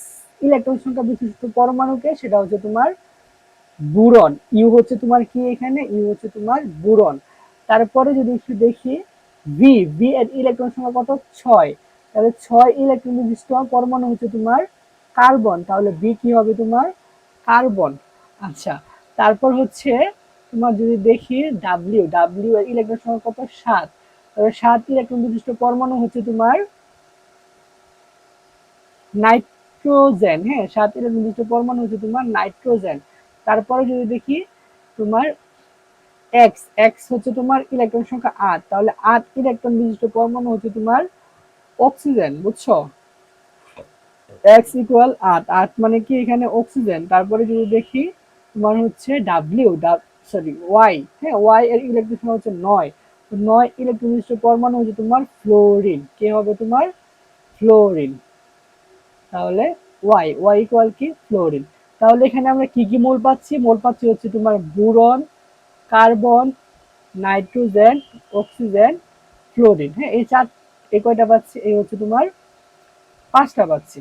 ইলেকট্রন সংখ্যা বিশিষ্ট পরমাণুকে সেটা হচ্ছে তোমার বুরন। ইউ হচ্ছে তোমার কি, এখানে ইউ হচ্ছে তোমার বুরন। তারপরে যদি একটু দেখি ভি, ভি এর ইলেকট্রন সংখ্যা কত 6, তাহলে 6 ইলেকট্রন বিশিষ্ট পরমাণু হচ্ছে তোমার কার্বন, তাহলে ভি কি হবে তোমার কার্বন। আচ্ছা তারপর হচ্ছে তোমার যদি দেখি ডাব্লিউ, ডাব্লিউ এর ইলেকট্রন সংখ্যা কত 7, তবে 7 ইলেকট্রন বিশিষ্ট পরমাণু হচ্ছে তোমার নাইট্রোজেন, হ্যাঁ 7 ইলেকট্রন বিশিষ্ট পরমাণু হচ্ছে তোমার নাইট্রোজেন। তারপরে যদি দেখি তোমার এক্স, এক্স হচ্ছে তোমার ইলেকট্রন সংখ্যা 8, তাহলে 8 ইলেকট্রন বিশিষ্ট পরমাণু হচ্ছে তোমার অক্সিজেন, বুঝছো? এক্স ইকুয়াল 8, 8 মানে কি এখানে অক্সিজেন। তারপরে যদি দেখি তোমার হচ্ছে ডাব্লিউ, সরি ওয়াই, হ্যাঁ ওয়াই এর ইলেকট্রন সংখ্যা হচ্ছে 9, তো 9 ইলেকট্রন বিশিষ্ট পরমাণু হচ্ছে তোমার ফ্লোরিন, কে হবে তোমার ফ্লোরিন। তাহলে ওয়াই, ওয়াই ইকুয়াল কি ফ্লোরিন। তাহলে এখানে আমরা কি কি মোল পাচ্ছি, মোল পাচ্ছি হচ্ছে তোমার boron, carbon, nitrogen, oxygen, fluorine, হ্যাঁ এই কয়টা পাচ্ছি, এই হচ্ছে তোমার 5টা পাচ্ছি।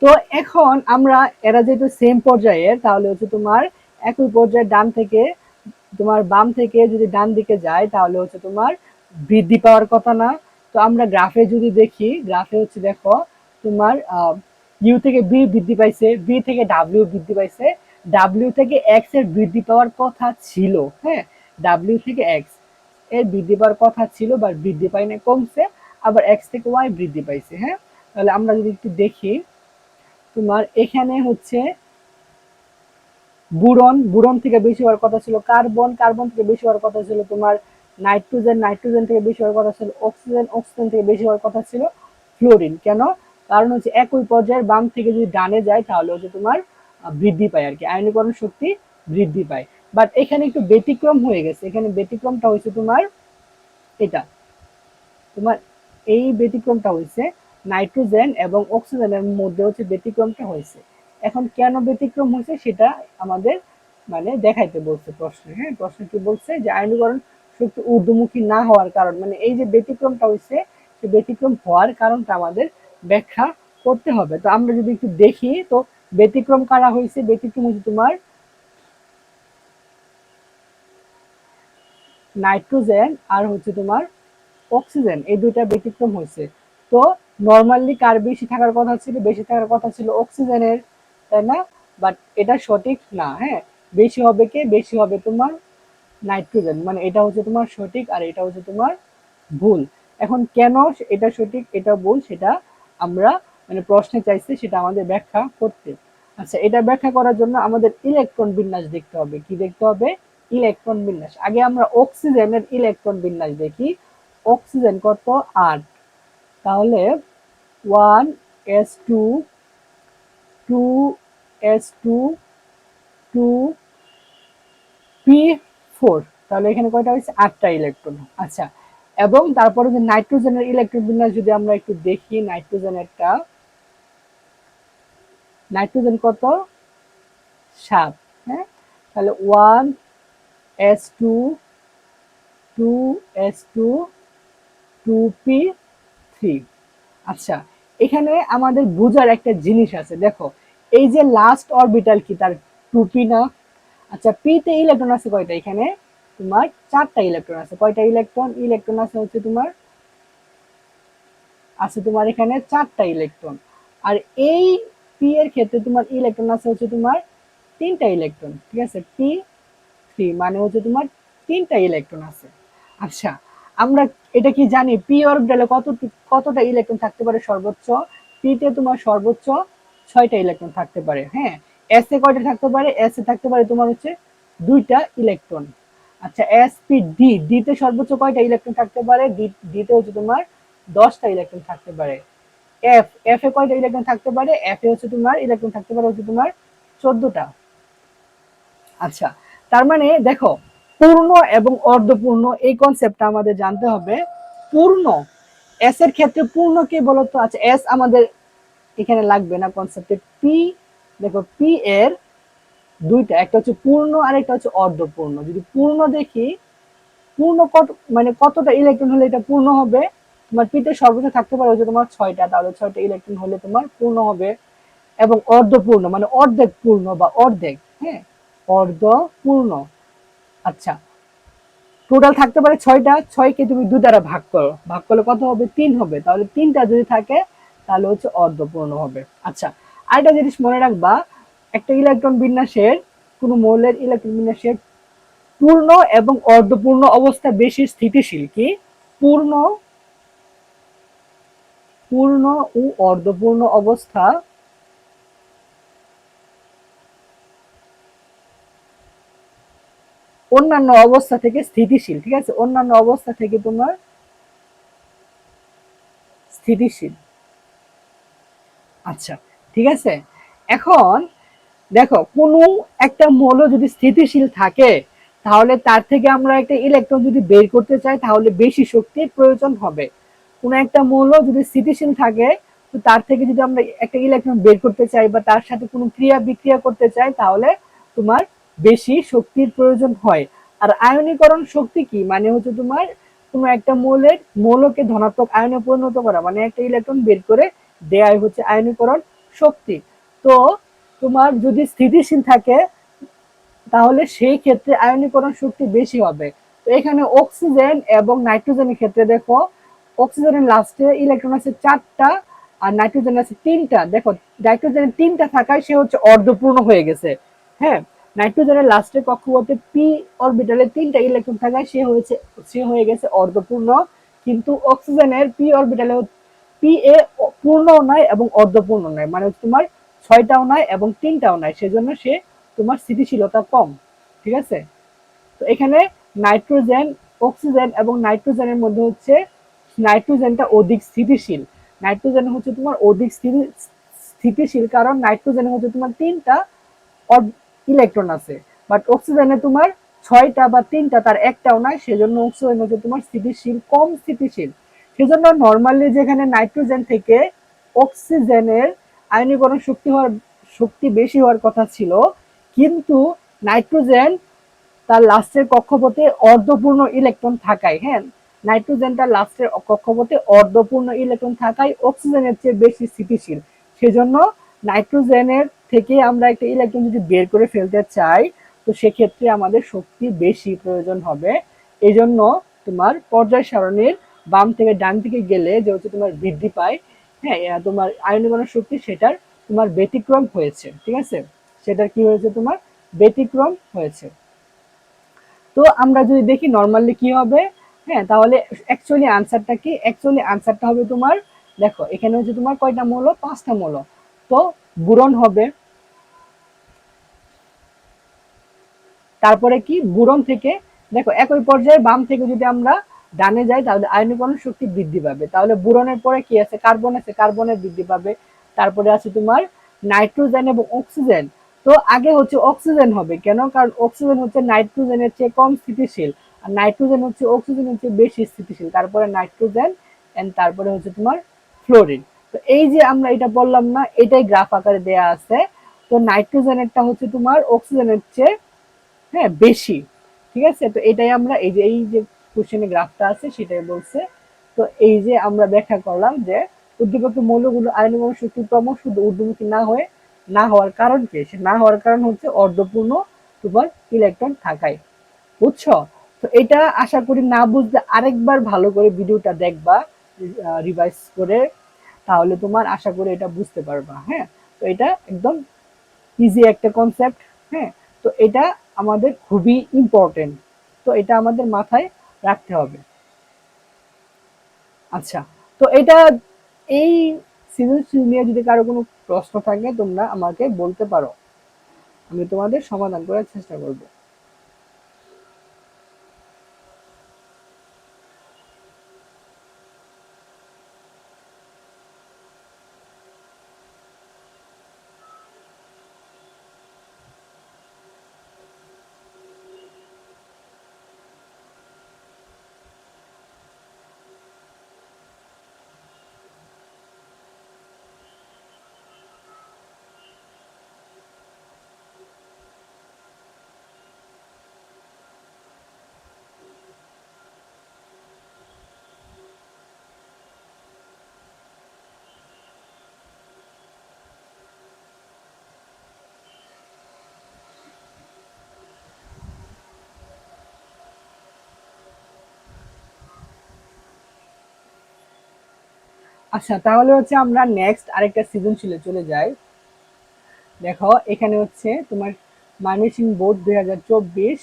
তো এখন আমরা এরা যেহেতু সেম পর্যায়ের তাহলে হচ্ছে তোমার একই পর্যায়ের ডান থেকে তোমার বাম থেকে যদি ডান দিকে যায় তাহলে হচ্ছে তোমার বৃদ্ধি পাওয়ার কথা না। তো আমরা গ্রাফে যদি দেখি, গ্রাফে হচ্ছে দেখো তোমার ইউ থেকে বি বৃদ্ধি পাইছে, বি থেকে ডাব্লিউ বৃদ্ধি পাইছে, ডাব্লিউ থেকে এক্স এর বৃদ্ধি পাওয়ার কথা ছিল, হ্যাঁ ডাব্লিউ থেকে এক্স এর বৃদ্ধি পাওয়ার কথা ছিল বা বৃদ্ধি পায় না, কমছে। আবার এক্স থেকে ওয়াই বৃদ্ধি পাইছে, হ্যাঁ। তাহলে আমরা যদি একটু দেখি তোমার এখানে হচ্ছে বুরন, বুরন থেকে বেশি হওয়ার কথা ছিল কার্বন, কার্বন থেকে বেশি হওয়ার কথা ছিল তোমার নাইট্রোজেন, নাইট্রোজেন থেকে বেশি হওয়ার কথা ছিল অক্সিজেন, অক্সিজেন থেকে বেশি হওয়ার কথা ছিল ফ্লোরিন। কেন? কারণ হচ্ছে একই পর্যায়ের বাম থেকে যদি ডানে যায় তাহলে হচ্ছে তোমার বৃদ্ধি পায় আর কি, আয়নীকরণ শক্তি বৃদ্ধি পায়। বাট এখানে একটু ব্যতিক্রম হয়ে গেছে, এখানে ব্যতিক্রমটা হয়েছে তোমার এটা, তোমার এই ব্যতিক্রমটা হয়েছে নাইট্রোজেন এবং অক্সিজেনের মধ্যে হচ্ছে ব্যতিক্রমটা হয়েছে। এখন কেন ব্যতিক্রম হয়েছে সেটা আমাদের মানে দেখাইতে বলছে প্রশ্নে। হ্যাঁ, প্রশ্ন কি বলছে যে আয়নীকরণ শক্তি ঊর্ধ্বমুখী না হওয়ার কারণ, মানে এই যে ব্যতিক্রমটা হয়েছে, সেই ব্যতিক্রম হওয়ার কারণটা আমাদের ব্যাখ্যা করতে হবে। তো আমরা যদি একটু দেখি, তো ব্যতিক্রম কারা হয়েছে, ব্যতিক্রম হচ্ছে তোমার নাইট্রোজেন আর হচ্ছে তোমার অক্সিজেন, এই দুইটা ব্যতিক্রম হয়েছে। তো নর্মালি কার বেশি থাকার কথা ছিল, বেশি থাকার কথা ছিল অক্সিজেনের, তাই না? বাট এটা সঠিক না। হ্যাঁ, বেশি হবে কে, বেশি হবে তোমার নাইট্রোজেন, মানে এটা হচ্ছে তোমার সঠিক আর এটা হচ্ছে তোমার ভুল। এখন কেন এটা সঠিক এটা ভুল সেটা আমরা মানে প্রশ্নে চাইছে সেটা আমাদের ব্যাখ্যা করতে। আচ্ছা, এটা ব্যাখ্যা করার জন্য আমাদের ইলেকট্রন বিন্যাস দেখতে হবে। কি দেখতে হবে? ইলেকট্রন বিন্যাস। আগে আমরা অক্সিজেনের ইলেকট্রন বিন্যাস দেখি। অক্সিজেন কত? 8। তাহলে 1s2 2s2 2p4, তাহলে এখানে কয়টা হয়েছে? 8টা ইলেকট্রন। আচ্ছা, এবং তারপরে যে নাইট্রোজেনের ইলেকট্রন বিন্যাস যদি আমরা একটু দেখি, নাইট্রোজেনেরটা, নাইট্রোজেন কত? 7। হ্যাঁ, তাহলে 1s2 2s2 2p3। আচ্ছা, এখানে আমাদের বোঝার একটা জিনিস আছে, দেখো এই যে লাস্ট অরবিটাল কি তার 2p না? আচ্ছা, পি তে ইলেকট্রন আছে কয়টা? এখানে তোমার 4টা ইলেকট্রন আছে। কয়টা ইলেকট্রন? ইলেকট্রন আছে হচ্ছে তোমার, আছে তোমার এখানে 4টা ইলেকট্রন। আর এই পি এর ক্ষেত্রে তোমার ইলেকট্রন আছে হচ্ছে তোমার 3টা ইলেকট্রন। ঠিক আছে, পি 3 মানে হচ্ছে তোমার 3টা ইলেকট্রন আছে। আচ্ছা, আমরা এটা কি জানি পি অরবিটালে কতটা ইলেকট্রন থাকতে পারে সর্বোচ্চ? পি তে তোমার সর্বোচ্চ 6টা ইলেকট্রন থাকতে পারে। হ্যাঁ, এস এ কয়টা থাকতে পারে? এস এ থাকতে পারে তোমার হচ্ছে 2টা ইলেকট্রন। আচ্ছা, এস পি ডি, ডি তে সর্বোচ্চ কয়টা ইলেকট্রন থাকতে পারে? ডি তে হচ্ছে তোমার 10টা ইলেকট্রন থাকতে পারে। এফ, এফ এ কয়টা ইলেকট্রন থাকতে পারে? এফ এ হচ্ছে তোমার ইলেকট্রন থাকতে পারে হচ্ছে তোমার 14টা। আচ্ছা, তার মানে দেখো পূর্ণ এবং অর্ধপূর্ণ এই কনসেপ্টটা আমাদের জানতে হবে। পূর্ণ, এস এর ক্ষেত্রে পূর্ণ কে বলতো? আচ্ছা, এস আমাদের এখানে লাগবে না কনসেপ্টে। পি, দেখো পি এর দুইটা, একটা হচ্ছে পূর্ণ আর একটা হচ্ছে অর্ধপূর্ণ। যদি পূর্ণ দেখি, পূর্ণ কত মানে কতটা ইলেকট্রন হলে এটা পূর্ণ হবে? তোমার পিতে সর্বোচ্চ থাকতে পারে হচ্ছে তোমার 6টা, তাহলে 6টা ইলেকট্রন হলে তোমার পূর্ণ হবে। এবং অর্ধপূর্ণ মানে অর্ধেক পূর্ণ বা অর্ধেক। হ্যাঁ, অর্ধপূর্ণ। আচ্ছা, টোটাল থাকতে পারে 6টা, 6কে তুমি 2 দ্বারা ভাগ করো, ভাগ করলে কত হবে? 3 হবে। তাহলে 3টা যদি থাকে তাহলে হচ্ছে অর্ধপূর্ণ হবে। আচ্ছা, আরেকটা জিনিস মনে রাখবা, একটা ইলেকট্রন বিন্যাসের, কোন মৌলের ইলেকট্রন বিন্যাসের পূর্ণ এবং অর্ধপূর্ণ অবস্থা বেশি স্থিতিশীল। কি? পূর্ণ, পূর্ণ ও অর্ধপূর্ণ অবস্থা অন্যান্য অবস্থা থেকে স্থিতিশীল। ঠিক আছে, অন্যান্য অবস্থা থেকে তোমার স্থিতিশীল। আচ্ছা, ঠিক আছে। এখন দেখো কোনো একটা মৌল যদি স্থিতিশীল থাকে তাহলে তার থেকে আমরা একটা ইলেকট্রন যদি বের করতে চাই তাহলে বেশি শক্তির প্রয়োজন হবে। কোনো একটা মৌল যদি স্থিতিশীল থাকে তো তার থেকে যদি আমরা একটা ইলেকট্রন বের করতে চাই বা তার সাথে কোনো ক্রিয়া বিক্রিয়া করতে চাই তাহলে তোমার বেশি শক্তির প্রয়োজন হয়। আর আয়নীকরণ শক্তি কি? মানে হচ্ছে তোমার কোনো একটা মৌলকে ধনাত্মক আয়নে পরিণত করা, মানে একটা ইলেকট্রন বের করে দেয়াই হচ্ছে আয়নীকরণ শক্তি। তো তোমার যদি স্থিতিশীল থাকে তাহলে সেই ক্ষেত্রে আয়নীকরণ শক্তি বেশি হবে। তো এখানে অক্সিজেন এবং নাইট্রোজেনের ক্ষেত্রে দেখো, অক্সিজেনের লাস্টে ইলেকট্রন আছে 4টা আর নাইট্রোজেন আছে 3টা। দেখো নাইট্রোজেনের 3টা থাকায় সে হচ্ছে অর্ধপূর্ণ হয়ে গেছে। হ্যাঁ, নাইট্রোজেনের লাস্টের কক্ষপথে পি অরবিটালে 3টা ইলেকট্রন থাকায় সে হয়ে গেছে অর্ধপূর্ণ। কিন্তু অক্সিজেনের পি অরবিটালে পি এ পূর্ণ নয় এবং অর্ধপূর্ণ নয়, মানে তোমার 6টাও নয় এবং 3টাও নয়, সেজন্য সে তোমার স্থিতিশীলতা কম। ঠিক আছে, তো এখানে নাইট্রোজেন, অক্সিজেন এবং নাইট্রোজেনের মধ্যে হচ্ছে নাইট্রোজেনটা অধিক স্থিতিশীল। নাইট্রোজেন হচ্ছে তোমার অধিক স্থিতিশীল কারণ নাইট্রোজেনে হচ্ছে তোমার 3টা ইলেকট্রন আছে, বাট অক্সিজেনে তোমার 6টা বা 3টা, তার একটাও নাই, সেজন্য অক্সিজেন হচ্ছে তোমার স্থিতিশীল, কম স্থিতিশীল। সেজন্য নর্মালি যেখানে নাইট্রোজেন থেকে অক্সিজেনের আয়নীকরণ শক্তি হওয়ার শক্তি বেশি হওয়ার কথা ছিল, কিন্তু নাইট্রোজেন তার লাস্টের কক্ষপথে অর্ধপূর্ণ ইলেকট্রন থাকায়, হ্যাঁ, নাইট্রোজেন তার লাস্টের কক্ষপথে অর্ধপূর্ণ ইলেকট্রন থাকায় অক্সিজেনের চেয়ে বেশি স্থিতিশীল। সেজন্য নাইট্রোজেনের থেকে আমরা একটা ইলেকট্রন যদি বের করে ফেলতে চাই, তো সেক্ষেত্রে আমাদের শক্তি বেশি প্রয়োজন হবে। এই জন্য তোমার পর্যায় সারণীর বাম থেকে ডান দিকে গেলে যে হচ্ছে তোমার বৃদ্ধি পায়, হ্যাঁ, তোমার আয়নীকরণ শক্তি সেটার তোমার ব্যতিক্রম হয়েছে, ঠিক আছে, সেটার কি হয়েছে, তোমার ব্যতিক্রম হয়েছে। তো আমরা যদি দেখি নরমালি কি হবে, হ্যাঁ, তাহলে অ্যাকচুয়ালি আনসারটা কি, অ্যাকচুয়ালি আনসারটা হবে তোমার, দেখো এখানে হচ্ছে তোমার কয়টা মৌল, 5টা মৌল। তো বোরন হবে, তারপরে কি বোরন থেকে, দেখো একই পর্যায়ে বাম থেকে যদি আমরা ডানে যাই তাহলে আয়নীকরণ শক্তি বৃদ্ধি পাবে, তাহলে বোরনের পরে কি আছে, কার্বন আছে, কার্বনের বৃদ্ধি পাবে। তারপরে আছে তোমার নাইট্রোজেন এবং অক্সিজেন। তো আগে হচ্ছে অক্সিজেন হবে, কেন, কারণ অক্সিজেন হচ্ছে নাইট্রোজেনের চেয়ে কম স্থিতিশীল, আর নাইট্রোজেন হচ্ছে অক্সিজেনের চেয়ে বেশি স্থিতিশীল। তারপরে নাইট্রোজেন এন্ড তারপরে হচ্ছে তোমার ফ্লোরিন। তো এই যে আমরা এটা বললাম না, এটাই গ্রাফ আকারে দেয়া আছে। তো নাইট্রোজেনেরটা হচ্ছে তোমার অক্সিজেনের চেয়ে, হ্যাঁ, বেশি, ঠিক আছে। তো এটাই আমরা এই যে কোশ্চেনে গ্রাফটা আছে সেটাই বলছে। তো এই যে আমরা ব্যাখ্যা করলাম যে উদ্দীপক মৌলগুলো আয়নীকরণ শক্তি ক্রমশ ঊর্ধ্বমুখী না হওয়ার কারণ কি, সে না হওয়ার কারণ হচ্ছে অর্ধপূর্ণ তোমার ইলেকট্রন থাকায়, বুঝছো। তো এটা আশা করি না বুঝলে আরেকবার ভালো করে ভিডিওটা দেখবা, রিভাইজ করে, তাহলে তোমার আশা করি এটা বুঝতে পারবা। হ্যাঁ, তো এটা একদম ইজি একটা কনসেপ্ট। হ্যাঁ, তো এটা আমাদের খুবই ইম্পর্টেন্ট, তো এটা আমাদের মাথায় রাখতে হবে। আচ্ছা, তো এটা এই সৃজনশীল নিয়ে যদি কারো কোনো প্রশ্ন থাকে তোমরা আমাকে বলতে পারো, আমি তোমাদের সমাধান করার চেষ্টা করব। আচ্ছা, তাহলে হচ্ছে আমরা নেক্সট আরেকটা সৃজনশীলে চলে যাই। দেখো এখানে হচ্ছে তোমার ময়মনসিংহ বোর্ড 2024।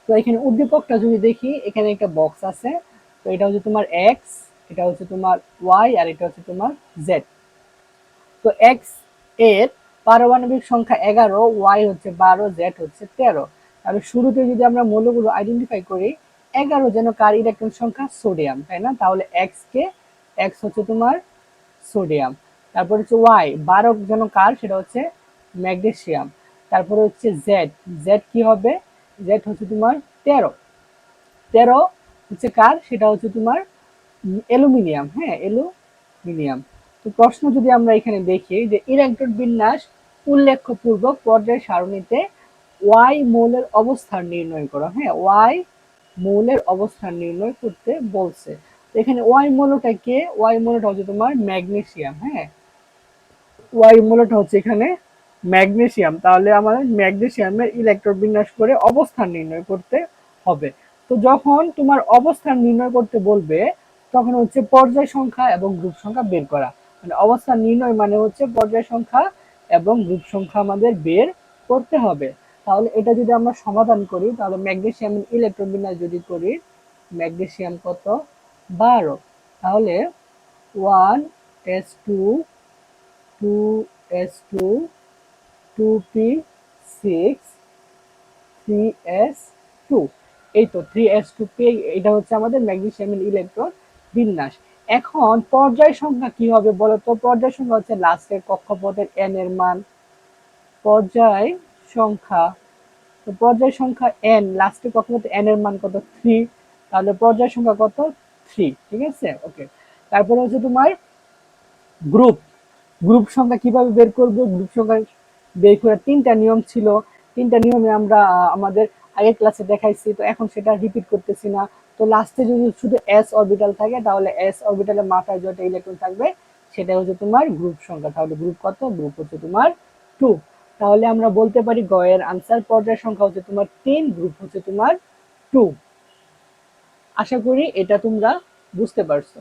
তো এখানে উদ্দীপকটা যদি দেখি, এখানে একটা বক্স আছে। তো এটা হচ্ছে তোমার এক্স, এটা হচ্ছে তোমার ওয়াই, আর এটা হচ্ছে তোমার জেড। তো এক্স এর পারমাণবিক সংখ্যা 11, ওয়াই হচ্ছে 12, জেড হচ্ছে 13। তাহলে শুরুতে যদি আমরা মৌলগুলো আইডেন্টিফাই করি, 11 যেন কার ইলেকট্রন সংখ্যা, সোডিয়াম, তাই না, তাহলে এক্স হচ্ছে তোমার সোডিয়াম। তারপর হচ্ছে ওয়াই, 12 যেন কার, সেটা হচ্ছে ম্যাগনেসিয়াম। তারপরে হচ্ছে জেড, জেড কি হবে, জেড হচ্ছে তোমার 13, 13 হচ্ছে কার, সেটা হচ্ছে তোমার অ্যালুমিনিয়াম, হ্যাঁ, অ্যালুমিনিয়াম। তো প্রশ্ন যদি আমরা এখানে দেখি যে ইলেকট্রন বিন্যাস উল্লেখপূর্বক পর্যায় সারণীতে ওয়াই মৌলের অবস্থান নির্ণয় করো, হ্যাঁ, ওয়াই মৌলের অবস্থান নির্ণয় করতে বলছে। তো এখানে ওয়াই মৌলটা কে, ওয়াই মৌলটা হচ্ছে তোমার ম্যাগনেসিয়াম, হ্যাঁ, ওয়াই মৌলটা হচ্ছে এখানে ম্যাগনেসিয়াম। তাহলে আমাদের ম্যাগনেসিয়ামের ইলেকট্রন বিন্যাস করে অবস্থান নির্ণয় করতে হবে। তো যখন তোমার অবস্থান নির্ণয় করতে বলবে, তখন হচ্ছে পর্যায় সংখ্যা এবং গ্রুপ সংখ্যা বের করা, মানে অবস্থান নির্ণয় মানে হচ্ছে পর্যায় সংখ্যা এবং গ্রুপ সংখ্যা আমাদের বের করতে হবে। তাহলে এটা যদি আমরা সমাধান করি, তাহলে ম্যাগনেসিয়ামের ইলেকট্রন বিন্যাস যদি করি, ম্যাগনেসিয়াম কত, 12, তাহলে 1s2, 2s2, 2p6, 3s2, এই তো 3s2 এটা হচ্ছে আমাদের ম্যাগনেসিয়ামের ইলেকট্রন বিন্যাস। এখন পর্যায় সংখ্যা কি হবে বলতো, পর্যায় সংখ্যা হচ্ছে লাস্টের কক্ষপথের n এর মান, পর্যায় সংখ্যা, তো পর্যায় সংখ্যা n, লাস্টের কক্ষপথে n এর মান কত, 3, তাহলে পর্যায় সংখ্যা কত, 3, ঠিক আছে, ওকে। তারপরে হচ্ছে তোমার গ্রুপ, গ্রুপ সংখ্যা কিভাবে বের করব? গ্রুপ সংখ্যা বের করার তিনটা নিয়ম ছিল। তিনটা নিয়মে আমরা আমাদের আগের ক্লাসে দেখাইছি, তো এখন সেটা রিপিট করতেছি না। তো লাস্টে যদি শুধু এস অরবিটাল থাকে তাহলে এস অরবিটালের মাথায় যত ইলেকট্রন থাকবে সেটা হচ্ছে তোমার গ্রুপ সংখ্যা। তাহলে গ্রুপ কত? গ্রুপ হচ্ছে তোমার 2। তাহলে আমরা বলতে পারি গ এর আনসার পর্যায় সংখ্যা হচ্ছে তোমার 3, গ্রুপ হচ্ছে তোমার 2। আশা করি এটা তোমরা বুঝতে পারছো।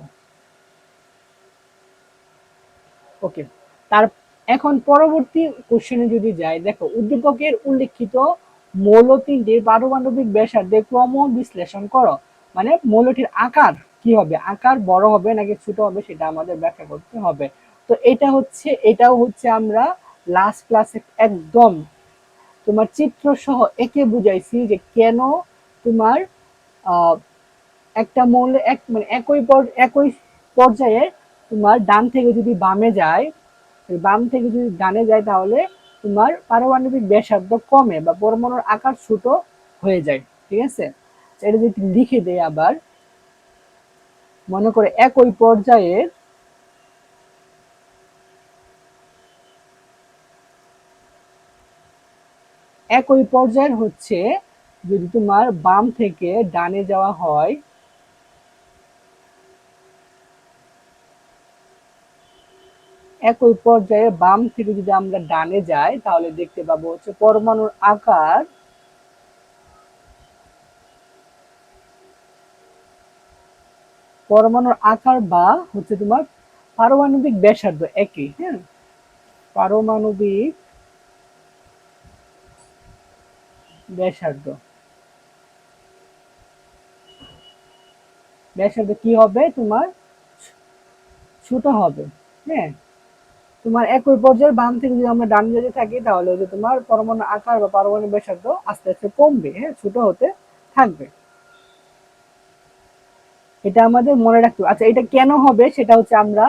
ওকে, তার এখন পরবর্তী কোশ্চেনে যদি যাই, দেখো উদ্দীপকের উল্লেখিত মৌল তিনটির পারমাণবিক ব্যাসার্ধে ক্রম বিশ্লেষণ করো। মানে মৌলটির আকার কি হবে, আকার বড় হবে নাকি ছোট হবে সেটা আমাদের ব্যাখ্যা করতে হবে। তো এটাও হচ্ছে আমরা লাস্ট ক্লাসে একদম তোমার চিত্র সহ একে বুঝাইছি যে কেন তোমার আহ একটা মৌল এক মানে একই পর্যায়ে তোমার ডান থেকে যদি বামে যায়, বাম থেকে যদি ডানে যায় তাহলে তোমার পারমাণবিক ব্যাসার্ধ কমে বা পরমাণুর আকার ছোট হয়ে যায়। ঠিক আছে, এটা যদি লিখে দেয় আবার, মনে করে একই পর্যায়ের হচ্ছে যদি তোমার বাম থেকে ডানে যাওয়া হয়, একই পর্যায়ে বাম থেকে যদি আমরা ডানে যাই তাহলে দেখতে পাবো হচ্ছে পরমাণুর আকার বা হচ্ছে তোমার পারমাণবিক ব্যাসার্ধ একই। হ্যাঁ, পারমাণবিক ব্যাসার্ধ ব্যাসার্ধ কি হবে তোমার? ছোট হবে। হ্যাঁ, তোমার একই পর্যায়ে বাম থেকে যদি আমরা ডান দিকে থাকি তাহলে হচ্ছে তোমার পরমাণু আকার বা পারমাণবিক ব্যাসার্ধ আস্তে আস্তে কমবে। হ্যাঁ, ছোট হতে থাকবে। এটা আমাদের মনে রাখতে হবে। আচ্ছা, এটা কেন হবে সেটা হচ্ছে আমরা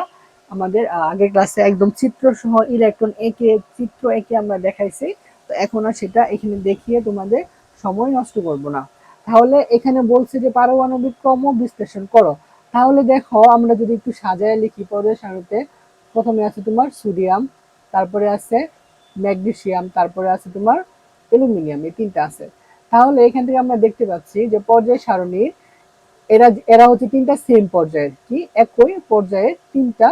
আমাদের আগের ক্লাসে একদম চিত্র সহ ইলেকট্রন এঁকে চিত্র এঁকে আমরা দেখাইছি। তো এখন আর সেটা এখানে দেখিয়ে তোমাদের সময় নষ্ট করব না। তাহলে এখানে বলছে যে পারমাণবিক ক্রম বিশ্লেষণ করো। তাহলে দেখো আমরা যদি একটু সাজায় লিখি পর্যায় সারণীতে, প্রথমে আছে তোমার সোডিয়াম, তারপরে আছে ম্যাগনেসিয়াম, তারপরে আছে তোমার অ্যালুমিনিয়াম, এই তিনটা আছে। তাহলে এখান থেকে আমরা দেখতে পাচ্ছি যে পর্যায় সারণীর এরা এরা হচ্ছে তিনটা সেম পর্যায়ের, কি একই পর্যায়ের তিনটা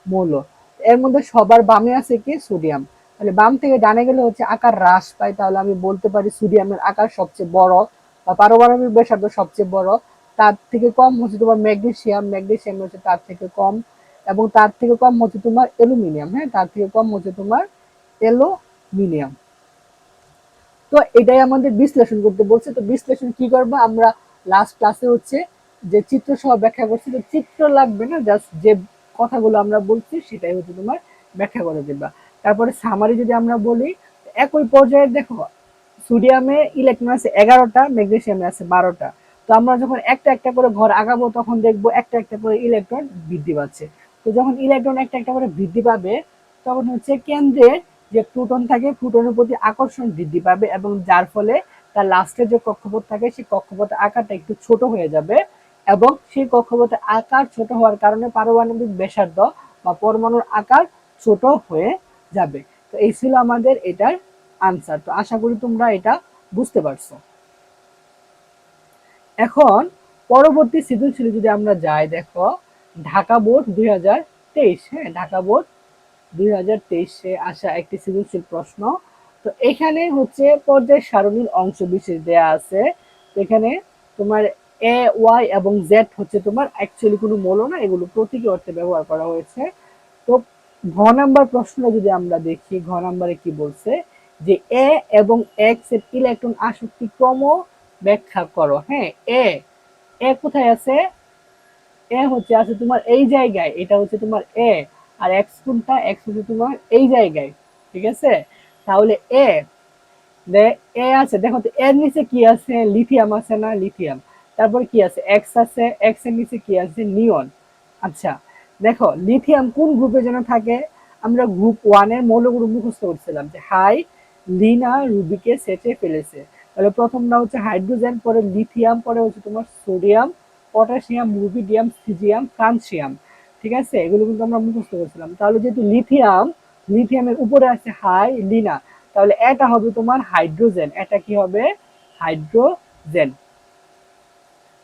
মৌল। এর মধ্যে সবার বামে আছে কি সোডিয়াম। তাহলে বাম থেকে ডানে গেলে হচ্ছে আকার হ্রাস পায়, তাহলে আমি বলতে পারি সোডিয়ামের আকার সবচেয়ে বড় বা পারমাণবিক ব্যাসার্ধ সবচেয়ে বড়। তার থেকে কম হচ্ছে তোমার ম্যাগনেসিয়াম, ম্যাগনেসিয়াম হচ্ছে তার থেকে কম, এবং তার থেকে কম হচ্ছে তোমার অ্যালুমিনিয়াম। হ্যাঁ, তার থেকে কম হচ্ছে তোমার অ্যালুমিনিয়াম। তো এটাই আমাদের বিশ্লেষণ করতে বলছে। তো বিশ্লেষণ কি করবো আমরা লাস্ট ক্লাসে হচ্ছে যে চিত্র সহ ব্যাখ্যা করছি, তো চিত্র লাগবে না, জাস্ট যে কথাগুলো আমরা বলছি সেটাই হচ্ছে তোমার ব্যাখ্যা করে দেবা। তারপরে সামারি যদি আমরা বলি, একই পর্যায়ে দেখো সোডিয়ামে ইলেকট্রন আছে 11টা, ম্যাগনেসিয়ামে আছে 12টা। তো আমরা যখন একটা একটা করে ঘর আগাবো তখন দেখবো একটা একটা করে ইলেকট্রন বৃদ্ধি পাচ্ছে। তো যখন ইলেকট্রন একটা একটা করে বৃদ্ধি পাবে তখন হচ্ছে কেন্দ্রের যে প্রোটন থাকে প্রোটনের প্রতি আকর্ষণ বৃদ্ধি পাবে, এবং যার ফলে তার লাস্টের যে কক্ষপথ থাকে সেই কক্ষপথের আকারটা একটু ছোট হয়ে যাবে, এবং সেই কক্ষপথের আকার ছোট হওয়ার কারণে পারমাণবিক ব্যাসার্ধ বা পরমাণুর আকার ছোট হয়ে যাবে। তো এই ছিল আমাদের এটার আনসার। তো আশা করি তোমরা এটা বুঝতে পারছো। এখন পরবর্তী সৃজনশীলে যদি আমরা যাই, দেখো ঢাকা বোর্ড 2023, হ্যাঁ ঢাকা বোর্ড 2023-এ আসা একটি সৃজনশীল প্রশ্ন। তো এখানে হচ্ছে পর্যায় সারণীর অংশ বিশেষ দেয়া আছে। তো এখানে তোমার এ ওয়াই এবং জেড হচ্ছে তোমার অ্যাকচুয়ালি কোনো মৌল না, এগুলো প্রতীকী অর্থে ব্যবহার করা হয়েছে। তো ঘ নাম্বার প্রশ্নটা যদি আমরা দেখি, ঘ নাম্বারে কি বলছে যে এ এবং এক্স এর ইলেকট্রন আসক্তি ক্রম ব্যাখ্যা করো। হ্যাঁ, এ এ কোথায় আছে? এ হচ্ছে আছে তোমার এই জায়গায়, এটা হচ্ছে তোমার এ। আর এক্স কোনটা? এক্স হচ্ছে তোমার এই জায়গায়। ঠিক আছে, তাহলে এ এ আছে, দেখো তো এর নিচে কি আছে? লিথিয়াম আছে না? লিথিয়াম। তারপর কি আছে? এক্স আছে, এক্স এর নিচে কি আছে? নিয়ন। আচ্ছা, দেখো লিথিয়াম কোন গ্রুপে যেন থাকে? আমরা গ্রুপ 1 এর মৌলগুলো মুখস্থ করছিলাম যে হাই লিনা রুবিকে সেটে ফেলেছে। তাহলে প্রথমটা হচ্ছে হাইড্রোজেন, পরে লিথিয়াম, পরে হচ্ছে তোমার sodium, potassium, rubidium, caesium, francium. ঠিক আছে, এগুলো কিন্তু আমরা মুখস্থ করছিলাম। তাহলে যেহেতু লিথিয়াম, লিথিয়ামের উপরে আছে হাই লিনা, তাহলে এটা হবে তোমার হাইড্রোজেন, এটা কি হবে হাইড্রোজেন।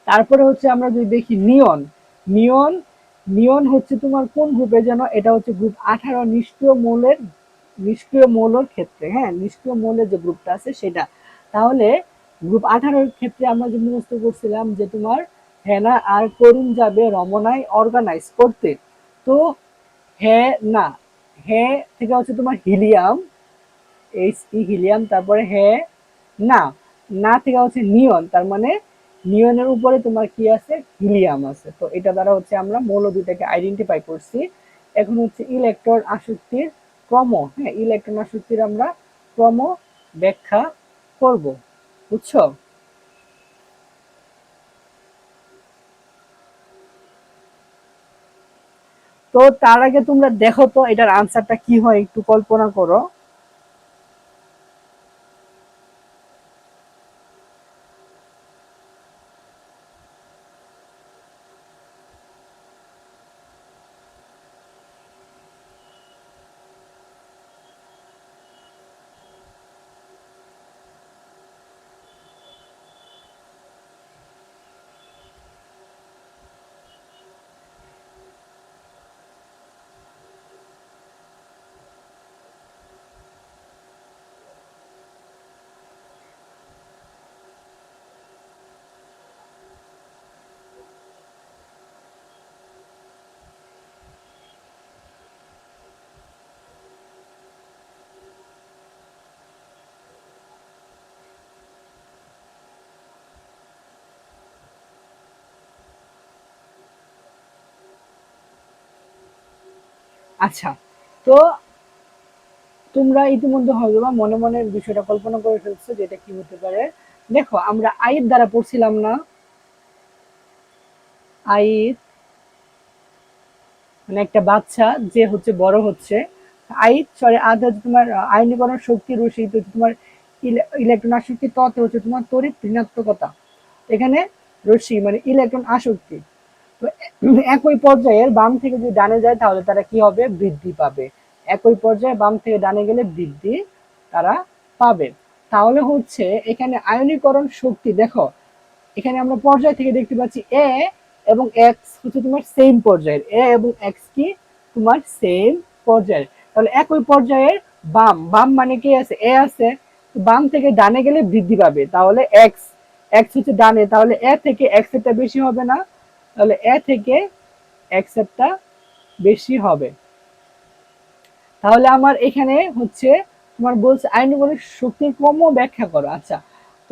তারপরে হচ্ছে আমরা যদি দেখি নিয়ন, নিয়ন নিয়ন হচ্ছে তোমার কোন গ্রুপে যেন, এটা হচ্ছে গ্রুপ 18 নিষ্ক্রিয় মৌলের, নিষ্ক্রিয় মৌলের ক্ষেত্রে, হ্যাঁ নিষ্ক্রিয় মৌলের যে গ্রুপটা আছে সেটা। তাহলে গ্রুপ 18 এর ক্ষেত্রে আমরা যে মুখস্থ করছিলাম যে তোমার হেনা আর করুণ যাবে রমনায় অর্গানাইজ করতে। তো হে না, হে থেকে হচ্ছে তোমার হিলিয়াম, এইচ ই হিলিয়াম, তারপরে হে না, না থেকে হচ্ছে নিয়ন, তার মানে নিয়নের উপরে তোমার কি আছে হিলিয়াম আছে। তো এটা দ্বারা হচ্ছে আমরা মৌল দুটাকে আইডেন্টিফাই করছি। এখন হচ্ছে ইলেকট্রন আসক্তির ক্রম, হ্যাঁ ইলেকট্রন আসক্তির আমরা ক্রম ব্যাখ্যা করব, বুঝছো? তো তার আগে তোমরা দেখো তো এটার আনসারটা কি হয়, একটু কল্পনা করো। আচ্ছা, তো তোমরা ইতিমধ্যে হয়তো বা মনে মনে বিষয়টা কল্পনা করে ফেলছো যে এটা কি হতে পারে। দেখো আমরা আইত দ্বারা পড়ছিলাম না, আইত মানে একটা বাচ্চা যে হচ্ছে বড় হচ্ছে, আইত সরি আধা হচ্ছে তোমার আয়নীকরণ শক্তি রশিদ হচ্ছে তোমার ইলেকট্রন আসক্তি, তত হচ্ছে তোমার তড়িৎ ঋণাত্মকতা, এখানে রশ্মি মানে ইলেকট্রন আসক্তি। তো একই পর্যায়ের বাম থেকে যদি ডানে যায় তাহলে তারা কি হবে বৃদ্ধি পাবে, একই পর্যায়ে বাম থেকে ডানে গেলে বৃদ্ধি তারা পাবে। তাহলে হচ্ছে এখানে আয়নীকরণ শক্তি দেখো, এখানে আমরা পর্যায় থেকে দেখতে পাচ্ছি এ এবং এক্স হচ্ছে তোমার সেম পর্যায়ের, এ এবং এক্স কি তোমার সেম পর্যায়ের। তাহলে একই পর্যায়ের বাম, বাম মানে কি আছে এ আছে, বাম থেকে ডানে গেলে বৃদ্ধি পাবে, তাহলে এক্স, এক্স হচ্ছে ডানে, তাহলে এ থেকে এক্স এরটা বেশি হবে না, তাহলে এ থেকে এক্স এরটা বেশি হবে। তাহলে আমার এখানে হচ্ছে তোমার বলছে আইনগণিক শক্তির ক্রম ব্যাখ্যা করো। আচ্ছা,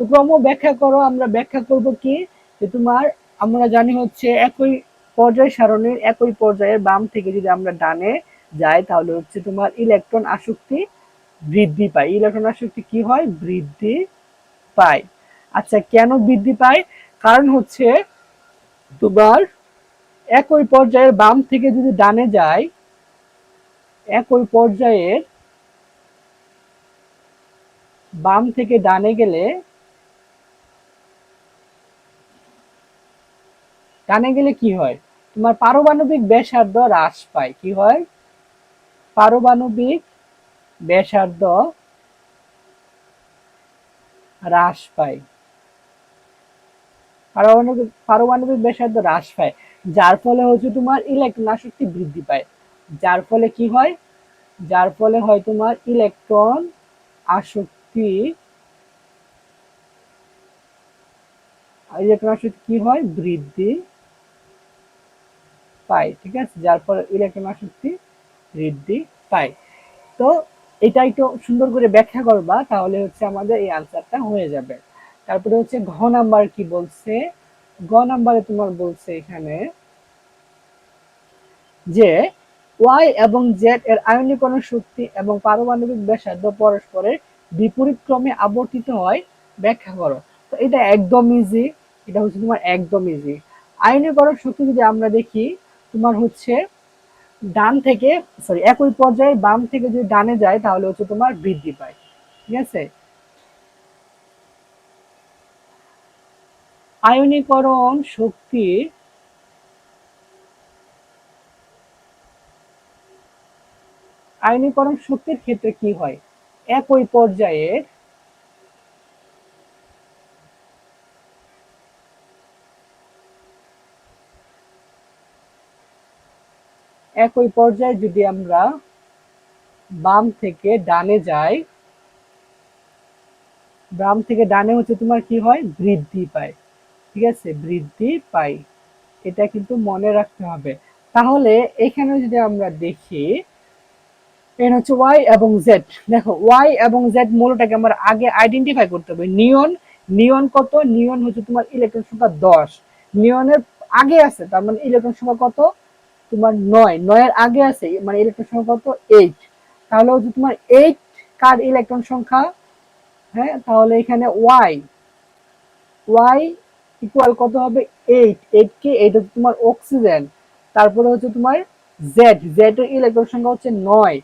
তো ক্রম ব্যাখ্যা করো, আমরা ব্যাখ্যা করব কি যে তোমার, আমরা জানি হচ্ছে একই পর্যায় সারণীর একই পর্যায়ের বাম থেকে যদি আমরা ডানে যাই তাহলে হচ্ছে তোমার ইলেকট্রন আসক্তি বৃদ্ধি পায়, ইলেকট্রন আসক্তি কি হয় বৃদ্ধি পায়। আচ্ছা কেন বৃদ্ধি পায়, কারণ হচ্ছে তোমার একই পর্যায়ের বাম থেকে যদি ডানে যায়, একই পর্যায়ের বাম থেকে ডানে গেলে, ডানে গেলে কি হয় তোমার পারমাণবিক ব্যাসার্ধ হ্রাস পায়, কি হয় পারমাণবিক ব্যাসার্ধ হ্রাস পায়, পারমাণবিক ব্যাসার্ধ হ্রাস পায়, যার ফলে হচ্ছে তোমার ইলেকট্রন আসক্তি বৃদ্ধি পায়, যার ফলে কি হয়, যার ফলে হয় তোমার ইলেকট্রন আসক্তি, ইলেকট্রন আসক্তি কি হয় বৃদ্ধি পায়, ঠিক আছে, যার ফলে ইলেকট্রন আসক্তি বৃদ্ধি পায়। তো এটা একটু সুন্দর করে ব্যাখ্যা করবা তাহলে হচ্ছে আমাদের এই আনসারটা হয়ে যাবে। তারপরে হচ্ছে ঘ নাম্বার কি বলছে, গ নাম্বারে তোমার বলছে এখানে যে ওয়াই এবং জেড এর আয়নীকরণ শক্তি এবং পারমাণবিক ব্যাসার্ধ পরস্পরের বিপরীত ক্রমে আবর্তিত হয়, ব্যাখ্যা করো। তো এটা একদম ইজি, এটা হচ্ছে তোমার একদম ইজি। আয়নীকরণ শক্তি যদি আমরা দেখি তোমার হচ্ছে ডান থেকে সরি একই পর্যায়ে বাম থেকে যদি ডানে যায় তাহলে হচ্ছে তোমার বৃদ্ধি পায়, ঠিক আছে। আয়নীকরণ শক্তি আয়নীকরণ শক্তির ক্ষেত্রে কি হয়, একই পর্যায়ে যদি আমরা বাম থেকে ডানে যাই, বাম থেকে ডানে হচ্ছে তোমার কি হয়, বৃদ্ধি পায়। ঠিক আছে, বৃদ্ধি পায়, এটা কিন্তু মনে রাখতে হবে। তাহলে এখানে যদি আমরা দেখি, এর হচ্ছে ওয়াই এবং জেড। দেখো ওয়াই এবং জেড মূলটাকে আমরা আগে আইডেন্টিফাই করতে হবে। নিয়ন, নিয়ন কত, নিয়ন হচ্ছে তোমার ইলেকট্রন সংখ্যা 10, নিয়নের আগে আছে, তার মানে ইলেকট্রন সংখ্যা কত, তোমার 9, 9 এর আগে আছে মানে ইলেকট্রন সংখ্যা কত, 8। তাহলে হচ্ছে তোমার 8 কার ইলেকট্রন সংখ্যা, হ্যাঁ, তাহলে এখানে ওয়াই, ওয়াই ইকুয়াল কত হবে, 8, 8 কি, 8 হচ্ছে তোমার অক্সিজেন। তারপরে হচ্ছে তোমার জেড, জেড এর ইলেকট্রন সংখ্যা হচ্ছে 9,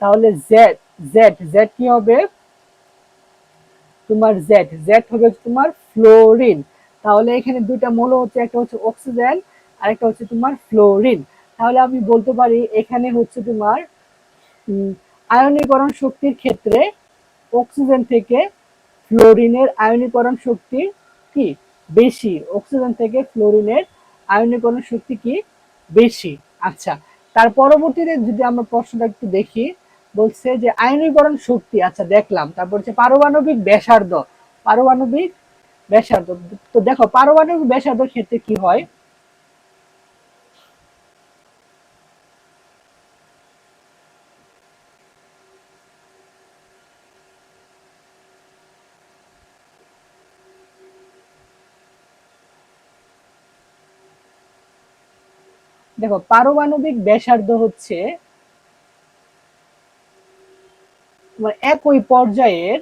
তাহলে জেড, জেড জেড কি হবে, তোমার জেড, জেড হবে তোমার ফ্লোরিন। তাহলে এখানে দুইটা মৌল হচ্ছে, একটা হচ্ছে অক্সিজেন আর একটা হচ্ছে তোমার ফ্লোরিন। তাহলে আমি বলতে পারি এখানে হচ্ছে তোমার আয়নীকরণ শক্তির ক্ষেত্রে অক্সিজেন থেকে ফ্লোরিনের আয়নীকরণ শক্তি কি বেশি, অক্সিজেন থেকে ফ্লোরিনের আয়নীকরণ শক্তি কি বেশি। আচ্ছা, তার পরবর্তীতে যদি আমরা প্রশ্নটা একটু দেখি, বলছে যে আয়নীকরণ শক্তি, আচ্ছা দেখলাম, তারপর হচ্ছে পারমাণবিক ব্যাসার্ধ, পারমাণবিক ব্যাসার্ধ। তো দেখো পারমাণবিক ব্যাসার্ধের ক্ষেত্রে কি হয়, দেখো পারমাণবিক ব্যাসার্ধ হচ্ছে তোমার একই পর্যায়ের,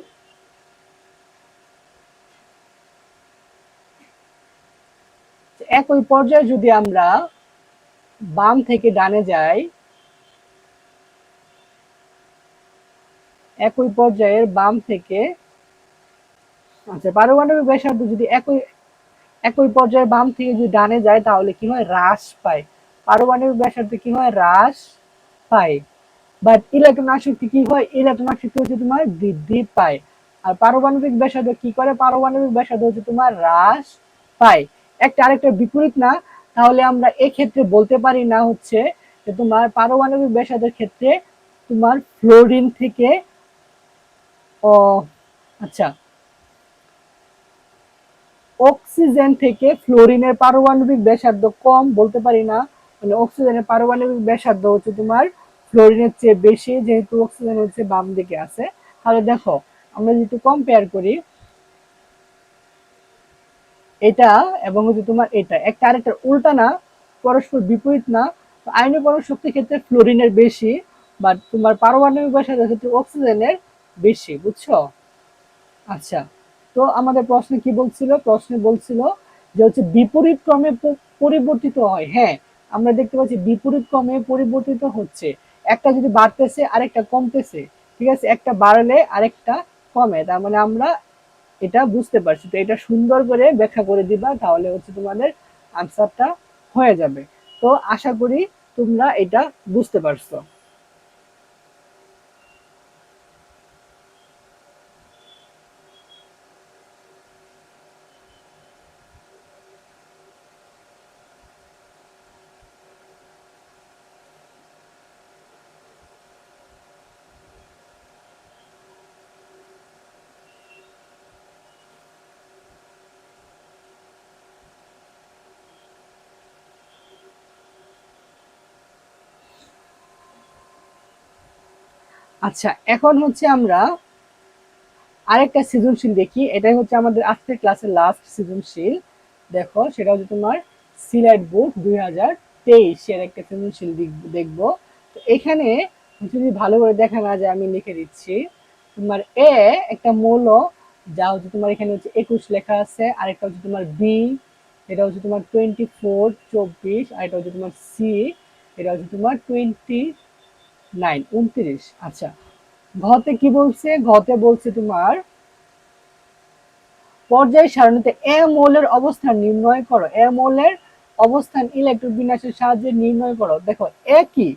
একই পর্যায়ে যদি আমরা বাম থেকে ডানে যাই, একই পর্যায়ের বাম থেকে, আচ্ছা পারমাণবিক ব্যাসার্ধ যদি একই, একই পর্যায়ে বাম থেকে যদি ডানে যায় তাহলে কি হয়, হ্রাস পায়। পারমাণবিক ব্যাসার্ধ কি হয়, হ্রাস পায়। বাট ইলেকট্রন আসক্তি কি হয়, ইলেকট্রন আসক্তি হচ্ছে তোমার বৃদ্ধি পায়। আর পারমাণবিক ব্যাসার্ধ কি করে, পারমাণবিক ব্যাসার্ধ হচ্ছে তোমার হ্রাস পায়। একটা আরেকটা বিপরীত না, তাহলে আমরা এক্ষেত্রে বলতে পারি না হচ্ছে যে তোমার পারমাণবিক ব্যাসার্ধের ক্ষেত্রে তোমার ফ্লোরিন থেকে, ও আচ্ছা, অক্সিজেন থেকে ফ্লোরিনের পারমাণবিক ব্যাসার্ধ কম বলতে পারি না, মানে অক্সিজেনের পারমাণবিক ব্যাসার্ধ হচ্ছে তোমার ফ্লোরিনের চেয়ে বেশি, যেহেতু অক্সিজেন হচ্ছে বাম দিকে আছে। তাহলে দেখো আমরা যদি কম্পেয়ার করি এটা এবং হচ্ছে তোমার এটা, একটা আরেকটার উল্টা না, পরস্পর বিপরীত না। আয়নীকরণ শক্তির ক্ষেত্রে ফ্লোরিনের বেশি, বাট তোমার পারমাণবিক ব্যাসার্ধের ক্ষেত্রে অক্সিজেনের বেশি, বুঝছো? আচ্ছা, তো আমাদের প্রশ্নে কি বলছিল, প্রশ্নে বলছিল যে হচ্ছে বিপরীত ক্রমে পরিবর্তিত হয়। হ্যাঁ, আমরা দেখতে পাচ্ছি বিপরীত ক্রমে পরিবর্তিত হচ্ছে, একটা যদি বাড়তেছে আরেকটা কমতেছে। ঠিক আছে, একটা বাড়লে আরেকটা কমে, তার মানে আমরা এটা বুঝতে পারছি। তো এটা সুন্দর করে ব্যাখ্যা করে দিবা, তাহলে হচ্ছে তোমাদের আনসারটা হয়ে যাবে। তো আশা করি তোমরা এটা বুঝতে পারছো। আচ্ছা, এখন হচ্ছে আমরা আরেকটা সৃজনশীল দেখি, এটাই হচ্ছে আমাদের আজকের ক্লাসের লাস্ট সৃজনশীল। দেখো সেটা হচ্ছে তোমার সিলেট বোর্ড 2023 এর একটা সৃজনশীল দেখবো। তো এখানে যদি ভালো করে দেখা না যায় আমি লিখে দিচ্ছি। তোমার এ একটা মৌল, যা হচ্ছে তোমার এখানে হচ্ছে 21 লেখা আছে, আর একটা হচ্ছে তোমার বি, এটা হচ্ছে তোমার 24 24, আর এটা হচ্ছে তোমার সি, এটা হচ্ছে তোমার 29 29। আচ্ছা, ঘতে কি বলছে, ঘতে বলছে তোমার পর্যায় সারণীতে এ মৌলের অবস্থান নির্ণয় করো, এ মৌলের অবস্থান ইলেকট্রন বিন্যাসের সাহায্যে নির্ণয় করো। দেখো এ কি,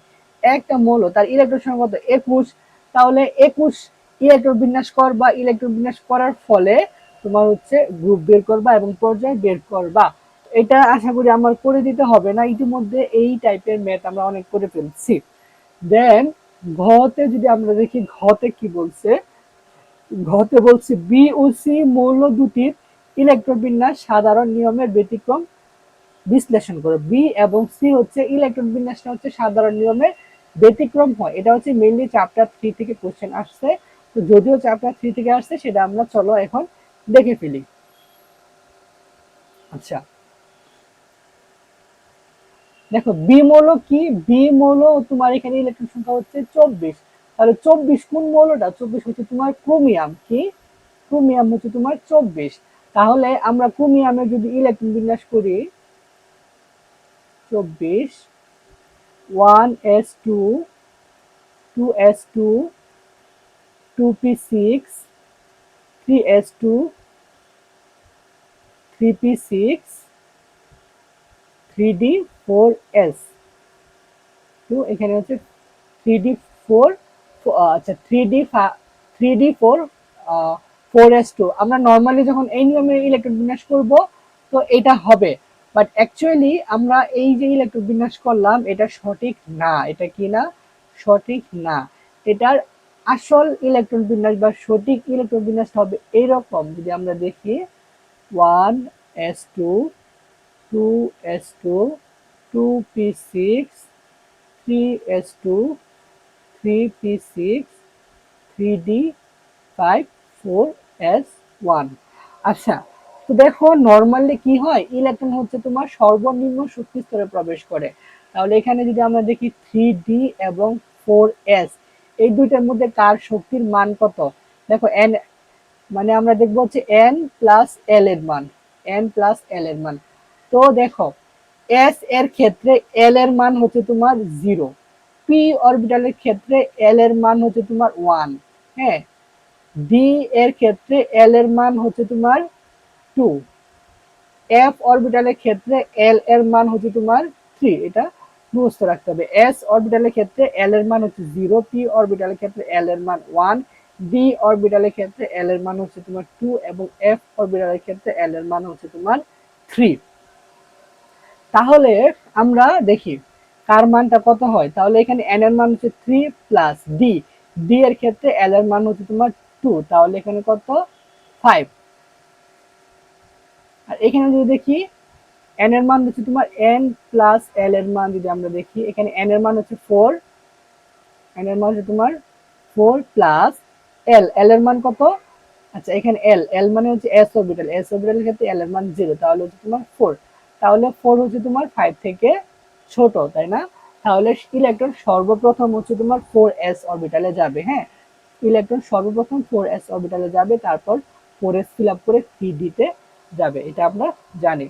একটা মৌল তার ইলেকট্রন সংখ্যা কত 21, তাহলে 21 ইলেকট্রন বিন্যাস করবা, ইলেকট্রন বিন্যাস করার ফলে তোমার হচ্ছে গ্রুপ বের করবা এবং পর্যায় বের করবা। এটা আশা করি আমার করে দিতে হবে না, ইতিমধ্যে এই টাইপের ম্যাথ আমরা অনেক করে ফেলছি। দেন ঘতে যদি আমরা দেখি, ঘতে কি বলছে, ঘতে বলছে বি ও সি মৌল দুটির ইলেকট্রন বিন্যাস সাধারণ নিয়মের ব্যতিক্রম বিশ্লেষণ করো। বি এবং সি হচ্ছে ইলেকট্রন বিন্যাসটা হচ্ছে সাধারণ নিয়মের ব্যতিক্রম হয়। এটা হচ্ছে মেইনলি চ্যাপ্টার 3 থেকে কোশ্চেন আসছে। তো যদিও চ্যাপ্টার 3 থেকে আসছে সেটা আমরা চলো এখন দেখে ফেলি। আচ্ছা দেখো বি মৌল কি, বি মৌল তোমার এখানে ইলেকট্রন সংখ্যা হচ্ছে 24, তাহলে 24 কোন মৌলটা, 24 হচ্ছে তোমার ক্রোমিয়াম। কি ক্রোমিয়াম হচ্ছে তোমার 24। তাহলে আমরা ক্রোমিয়ামের যদি ইলেকট্রন বিন্যাস করি 24 1s2 2s2 2p6 3s2 3p6 3d4s, তো এখানে হচ্ছে 3d4, আচ্ছা 3d4 4s2। আমরা নর্মালি যখন এই নিয়মে ইলেকট্রন বিন্যাস করব তো এটা হবে, বাট অ্যাকচুয়ালি আমরা এই যে ইলেকট্রন বিন্যাস করলাম এটা সঠিক না। এটা কি না, সঠিক না। এটার আসল ইলেকট্রন বিন্যাস বা সঠিক ইলেকট্রন বিন্যাস হবে এইরকম। যদি আমরা দেখি 1s2 2s2 2p6 3s2 3p6 3d5 4s1। আচ্ছা তো দেখো নর্মালি কি হয়, ইলেকট্রন হচ্ছে তোমার সর্বনিম্ন শক্তি স্তরে প্রবেশ করে। তাহলে এখানে যদি আমরা দেখি 3d এবং 4s, এই দুইটার মধ্যে কার শক্তির মান কত, দেখো n, মানে আমরা দেখবো হচ্ছে n প্লাস l এর মান, n প্লাস l এর মান। তো দেখো s এর ক্ষেত্রে l এর মান হচ্ছে তোমার 0, p অরবিটালের ক্ষেত্রে l এর মান হচ্ছে তোমার 1, হ্যাঁ, d এর ক্ষেত্রে l এর মান হচ্ছে তোমার 2, f অরবিটালের ক্ষেত্রে l এর মান হচ্ছে তোমার 3, এটা মুখস্থ রাখতে হবে। s অরবিটালের ক্ষেত্রে l এর মান হচ্ছে 0, p অরবিটালের ক্ষেত্রে l এর মান 1, d অরবিটালের ক্ষেত্রে l এর মান হচ্ছে তোমার 2 এবং f অরবিটালের ক্ষেত্রে l এর মান হচ্ছে তোমার 3। তাহলে আমরা দেখি কার মানটা কত হয়। তাহলে এখানে n এর মান হচ্ছে 3 প্লাস d, d এর ক্ষেত্রে l এর মান হচ্ছে তোমার 2, তাহলে এখানে কত 5। আর এখানে যদি দেখি n এর মান হচ্ছে তোমার n প্লাস l এর মান, যদি আমরা দেখি এখানে n এর মান হচ্ছে 4, n এর মান হচ্ছে তোমার 4 প্লাস l, l এর মান কত, আচ্ছা এখানে l, l মানে হচ্ছে s অরবিটাল, s অরবিটালের ক্ষেত্রে l এর মান 0, তাহলে হচ্ছে তোমার 4, তাহলে 4 হচ্ছে তোমার 5 থেকে ছোট, তাই না? তাহলে ইলেকট্রন সর্বপ্রথম হচ্ছে তোমার 4s অরবিটালে যাবে, হ্যাঁ, ইলেকট্রন সর্বপ্রথম 4s অরবিটালে যাবে, তারপর 4s ফিল আপ করে 3d তে যাবে, এটা আমরা জানি।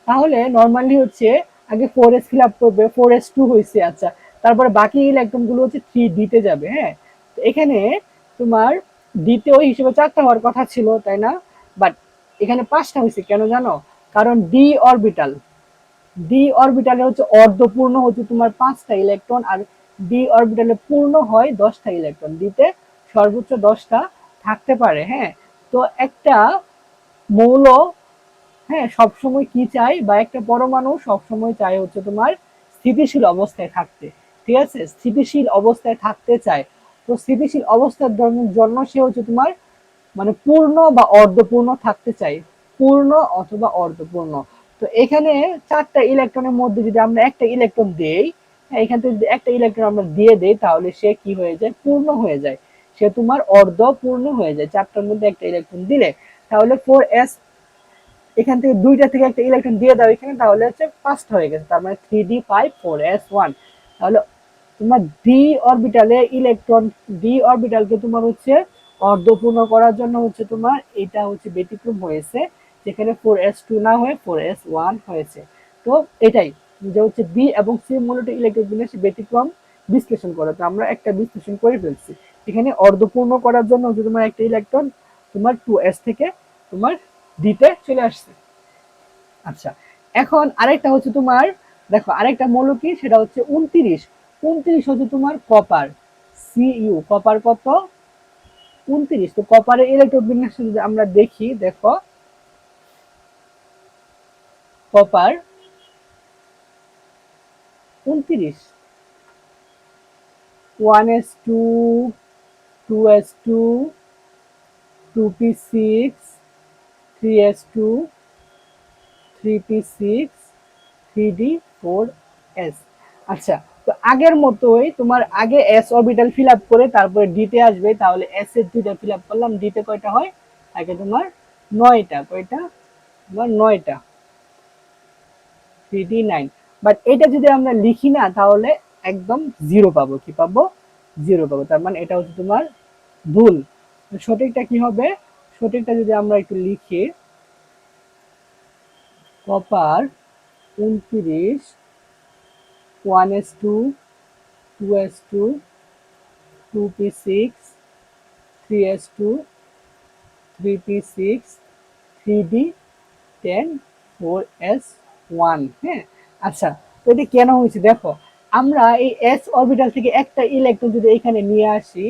তাহলে নরমালি হচ্ছে আগে 4s ফিল আপ করবে, 4s2 হয়েছে, আচ্ছা তারপরে বাকি ইলেকট্রন গুলো হচ্ছে 3d তে যাবে, হ্যাঁ। তো এখানে তোমার দ্বিতীয় হিসেবে 4টা হওয়ার কথা ছিল, তাই না? বাট এখানে 5টা হয়েছে, কেন জানো? কারণ ডি অরবিটাল, ডি অরবিটালে হচ্ছে অর্ধপূর্ণ হচ্ছে তোমার 5টা ইলেকট্রন, আর ডি অরবিটালে পূর্ণ হয় 10টা ইলেকট্রন, দিতে সর্বোচ্চ 10টা থাকতে পারে, হ্যাঁ। তো একটা মৌল, হ্যাঁ, সবসময় কি চাই, বা একটা পরমাণু সবসময় চাই হচ্ছে তোমার স্থিতিশীল অবস্থায় থাকতে, ঠিক আছে, স্থিতিশীল অবস্থায় থাকতে চায়। তো স্থিতিশীল অবস্থার জন্য সে হচ্ছে তোমার মানে পূর্ণ বা অর্ধপূর্ণ থাকতে চাই, পূর্ণ অথবা অর্ধপূর্ণ। তো এখানে 4টা ইলেকট্রনের মধ্যে যদি আমরা একটা ইলেকট্রন দেই, এখান থেকে যদি একটা ইলেকট্রন আমরা দিয়ে দেই, তাহলে সে কি হয়ে যায়, পূর্ণ হয়ে যায়, সে তোমার অর্ধপূর্ণ হয়ে যায় 4টার মধ্যে একটা ইলেকট্রন দিলে। তাহলে 4s, এখান থেকে দুইটা থেকে একটা ইলেকট্রন দিয়ে দাও এখানে, তাহলে হচ্ছে 5টা হয়ে গেছে, তার মানে 3d5 4s1। তাহলে তোমার ডি অরবিটালে ইলেকট্রন, ডি অরবিটালকে তোমার হচ্ছে অর্ধপূর্ণ করার জন্য হচ্ছে তোমার এটা হচ্ছে ব্যতিক্রম হয়েছে, যেখানে 4s2 না হয়ে 4s1 হয়েছে। তো এটাই যে হচ্ছে বি এবং সি মূলত ইলেকট্রন বিন্যাস ব্যতিক্রম বিশ্লেষণ করো। তো আমরা একটা বিশ্লেষণ করে ফেলছি, এখানে অর্ধপূর্ণ করার জন্য হচ্ছে তোমার একটা ইলেকট্রন তোমার 2s থেকে তোমার দিতে চলে আসছে। আচ্ছা এখন আরেকটা হচ্ছে তোমার, দেখো আরেকটা মৌল কি, সেটা হচ্ছে 29। 29 হচ্ছে তোমার কপার, Cu কপার কত 29। তো কপারের ইলেকট্রন বিন্যাস যদি আমরা দেখি, দেখো copper 29, 1s2 2s2 2p6 3s2 3p6 3d4s। আচ্ছা, তো আগের মতোই তোমার আগে s অরবিটাল ফিল আপ করে তারপরে d তে আসবে, তাহলে s এর দুইটা ফিল আপ করলাম, d তে কয়টা হয় আগে তোমার 9টা, কয়টা তোমার 9টা 3d9। বাট এটা যদি আমরা লিখি না তাহলে একদম জিরো পাবো, কি পাবো জিরো পাবো, তার মানে এটা হচ্ছে তোমার ভুল। সঠিকটা কি হবে, সঠিকটা যদি আমরা একটু লিখি, copper 29 1s2 2s2 2p6 3s2 3p6 3d10 4s1। হ্যাঁ, আচ্ছা, তো এটা কেন হয়েছে দেখো, আমরা এই s অরবিটাল থেকে একটা ইলেকট্রন যদি এখানে নিয়ে আসি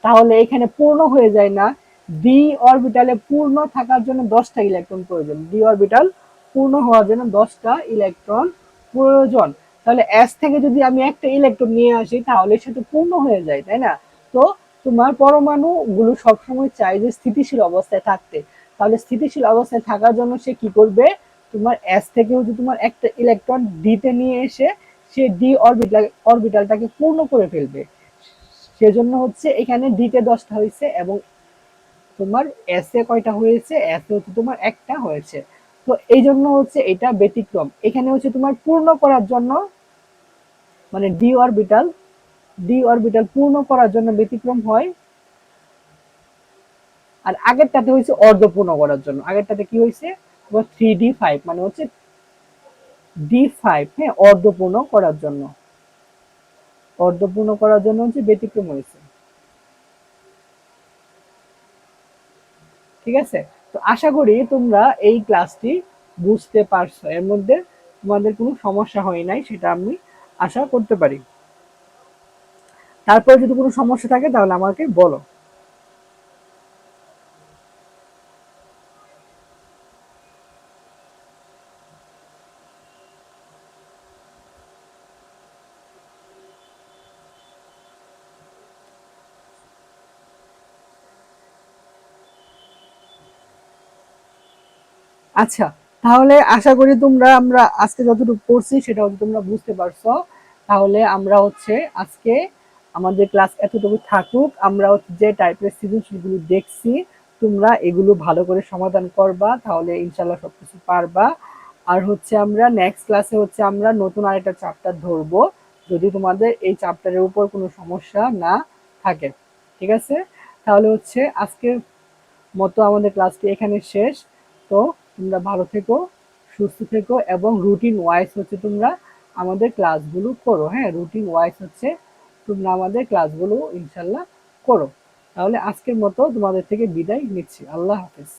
তাহলে এখানে পূর্ণ হয়ে যায় না। ডি অরবিটালে পূর্ণ থাকার জন্য 10টা ইলেকট্রন প্রয়োজন, ডি অরবিটাল পূর্ণ হওয়ার জন্য 10টা ইলেকট্রন প্রয়োজন। তাহলে এস থেকে যদি আমি একটা ইলেকট্রন নিয়ে আসি তাহলে সেটা পূর্ণ হয়ে যায়, তাই না? তো তোমার পরমাণু গুলো সবসময় চাই যে স্থিতিশীল অবস্থায় থাকতে, তাহলে স্থিতিশীল অবস্থায় থাকার জন্য সে কি করবে, তোমার এস থেকে হচ্ছে তোমার একটা ইলেকট্রন ডি তে নিয়ে এসে সে ডি অরবিটালটাকে পূর্ণ করে ফেলবে। সেজন্য হচ্ছে এখানে ডিতে 10টা হয়েছে এবং তোমার এস এ কয়টা হয়েছে, এস এ হচ্ছে তোমার একটা হয়েছে। তো এই জন্য হচ্ছে এটা ব্যতিক্রম, এখানে হচ্ছে তোমার পূর্ণ করার জন্য, মানে ডি অরবিটাল পূর্ণ করার জন্য ব্যতিক্রম হয়। আর আগেরটাতে হয়েছে অর্ধপূর্ণ করার জন্য, আগেরটাতে কি হয়েছে তোমার 3d5 মানে হচ্ছে d5, হ্যাঁ, অর্ধপূর্ণ করার জন্য, অর্ধপূর্ণ করার জন্য হচ্ছে ব্যতিক্রম হয়েছে। ঠিক আছে, তো আশা করি তোমরা এই ক্লাসটি বুঝতে পারছো, এর মধ্যে তোমাদের কোনো সমস্যা হয় নাই সেটা আমি আশা করতে পারি। তারপরে যদি কোনো সমস্যা থাকে তাহলে আমাকে বলো। আচ্ছা, তাহলে আশা করি তোমরা আমরা আজকে যতটুকু পড়ছি সেটা হচ্ছে তোমরা বুঝতে পারছো। তাহলে আমরা হচ্ছে আজকে আমাদের ক্লাস এতটুকু থাকুক, আমরা হচ্ছে যে টাইপের সৃজনশীলগুলো দেখছি তোমরা এগুলো ভালো করে সমাধান করবা, তাহলে ইনশাল্লাহ সবকিছু পারবা। আর হচ্ছে আমরা নেক্সট ক্লাসে হচ্ছে আমরা নতুন আরেকটা চ্যাপ্টার ধরবো, যদি তোমাদের এই চ্যাপ্টারের উপর কোনো সমস্যা না থাকে। ঠিক আছে, তাহলে হচ্ছে আজকের মতো আমাদের ক্লাসটি এখানে শেষ। তো তোমরা ভালো থেকো, সুস্থ থেকো এবং রুটিন ওয়াইজ হচ্ছে তোমরা আমাদের ক্লাসগুলো করো। হ্যাঁ, রুটিন ওয়াইজ হচ্ছে তোমরা আমাদের ক্লাসগুলো ইনশাল্লাহ করো। তাহলে আজকের মতো তোমাদের থেকে বিদায় নিচ্ছি, আল্লাহ হাফেজ।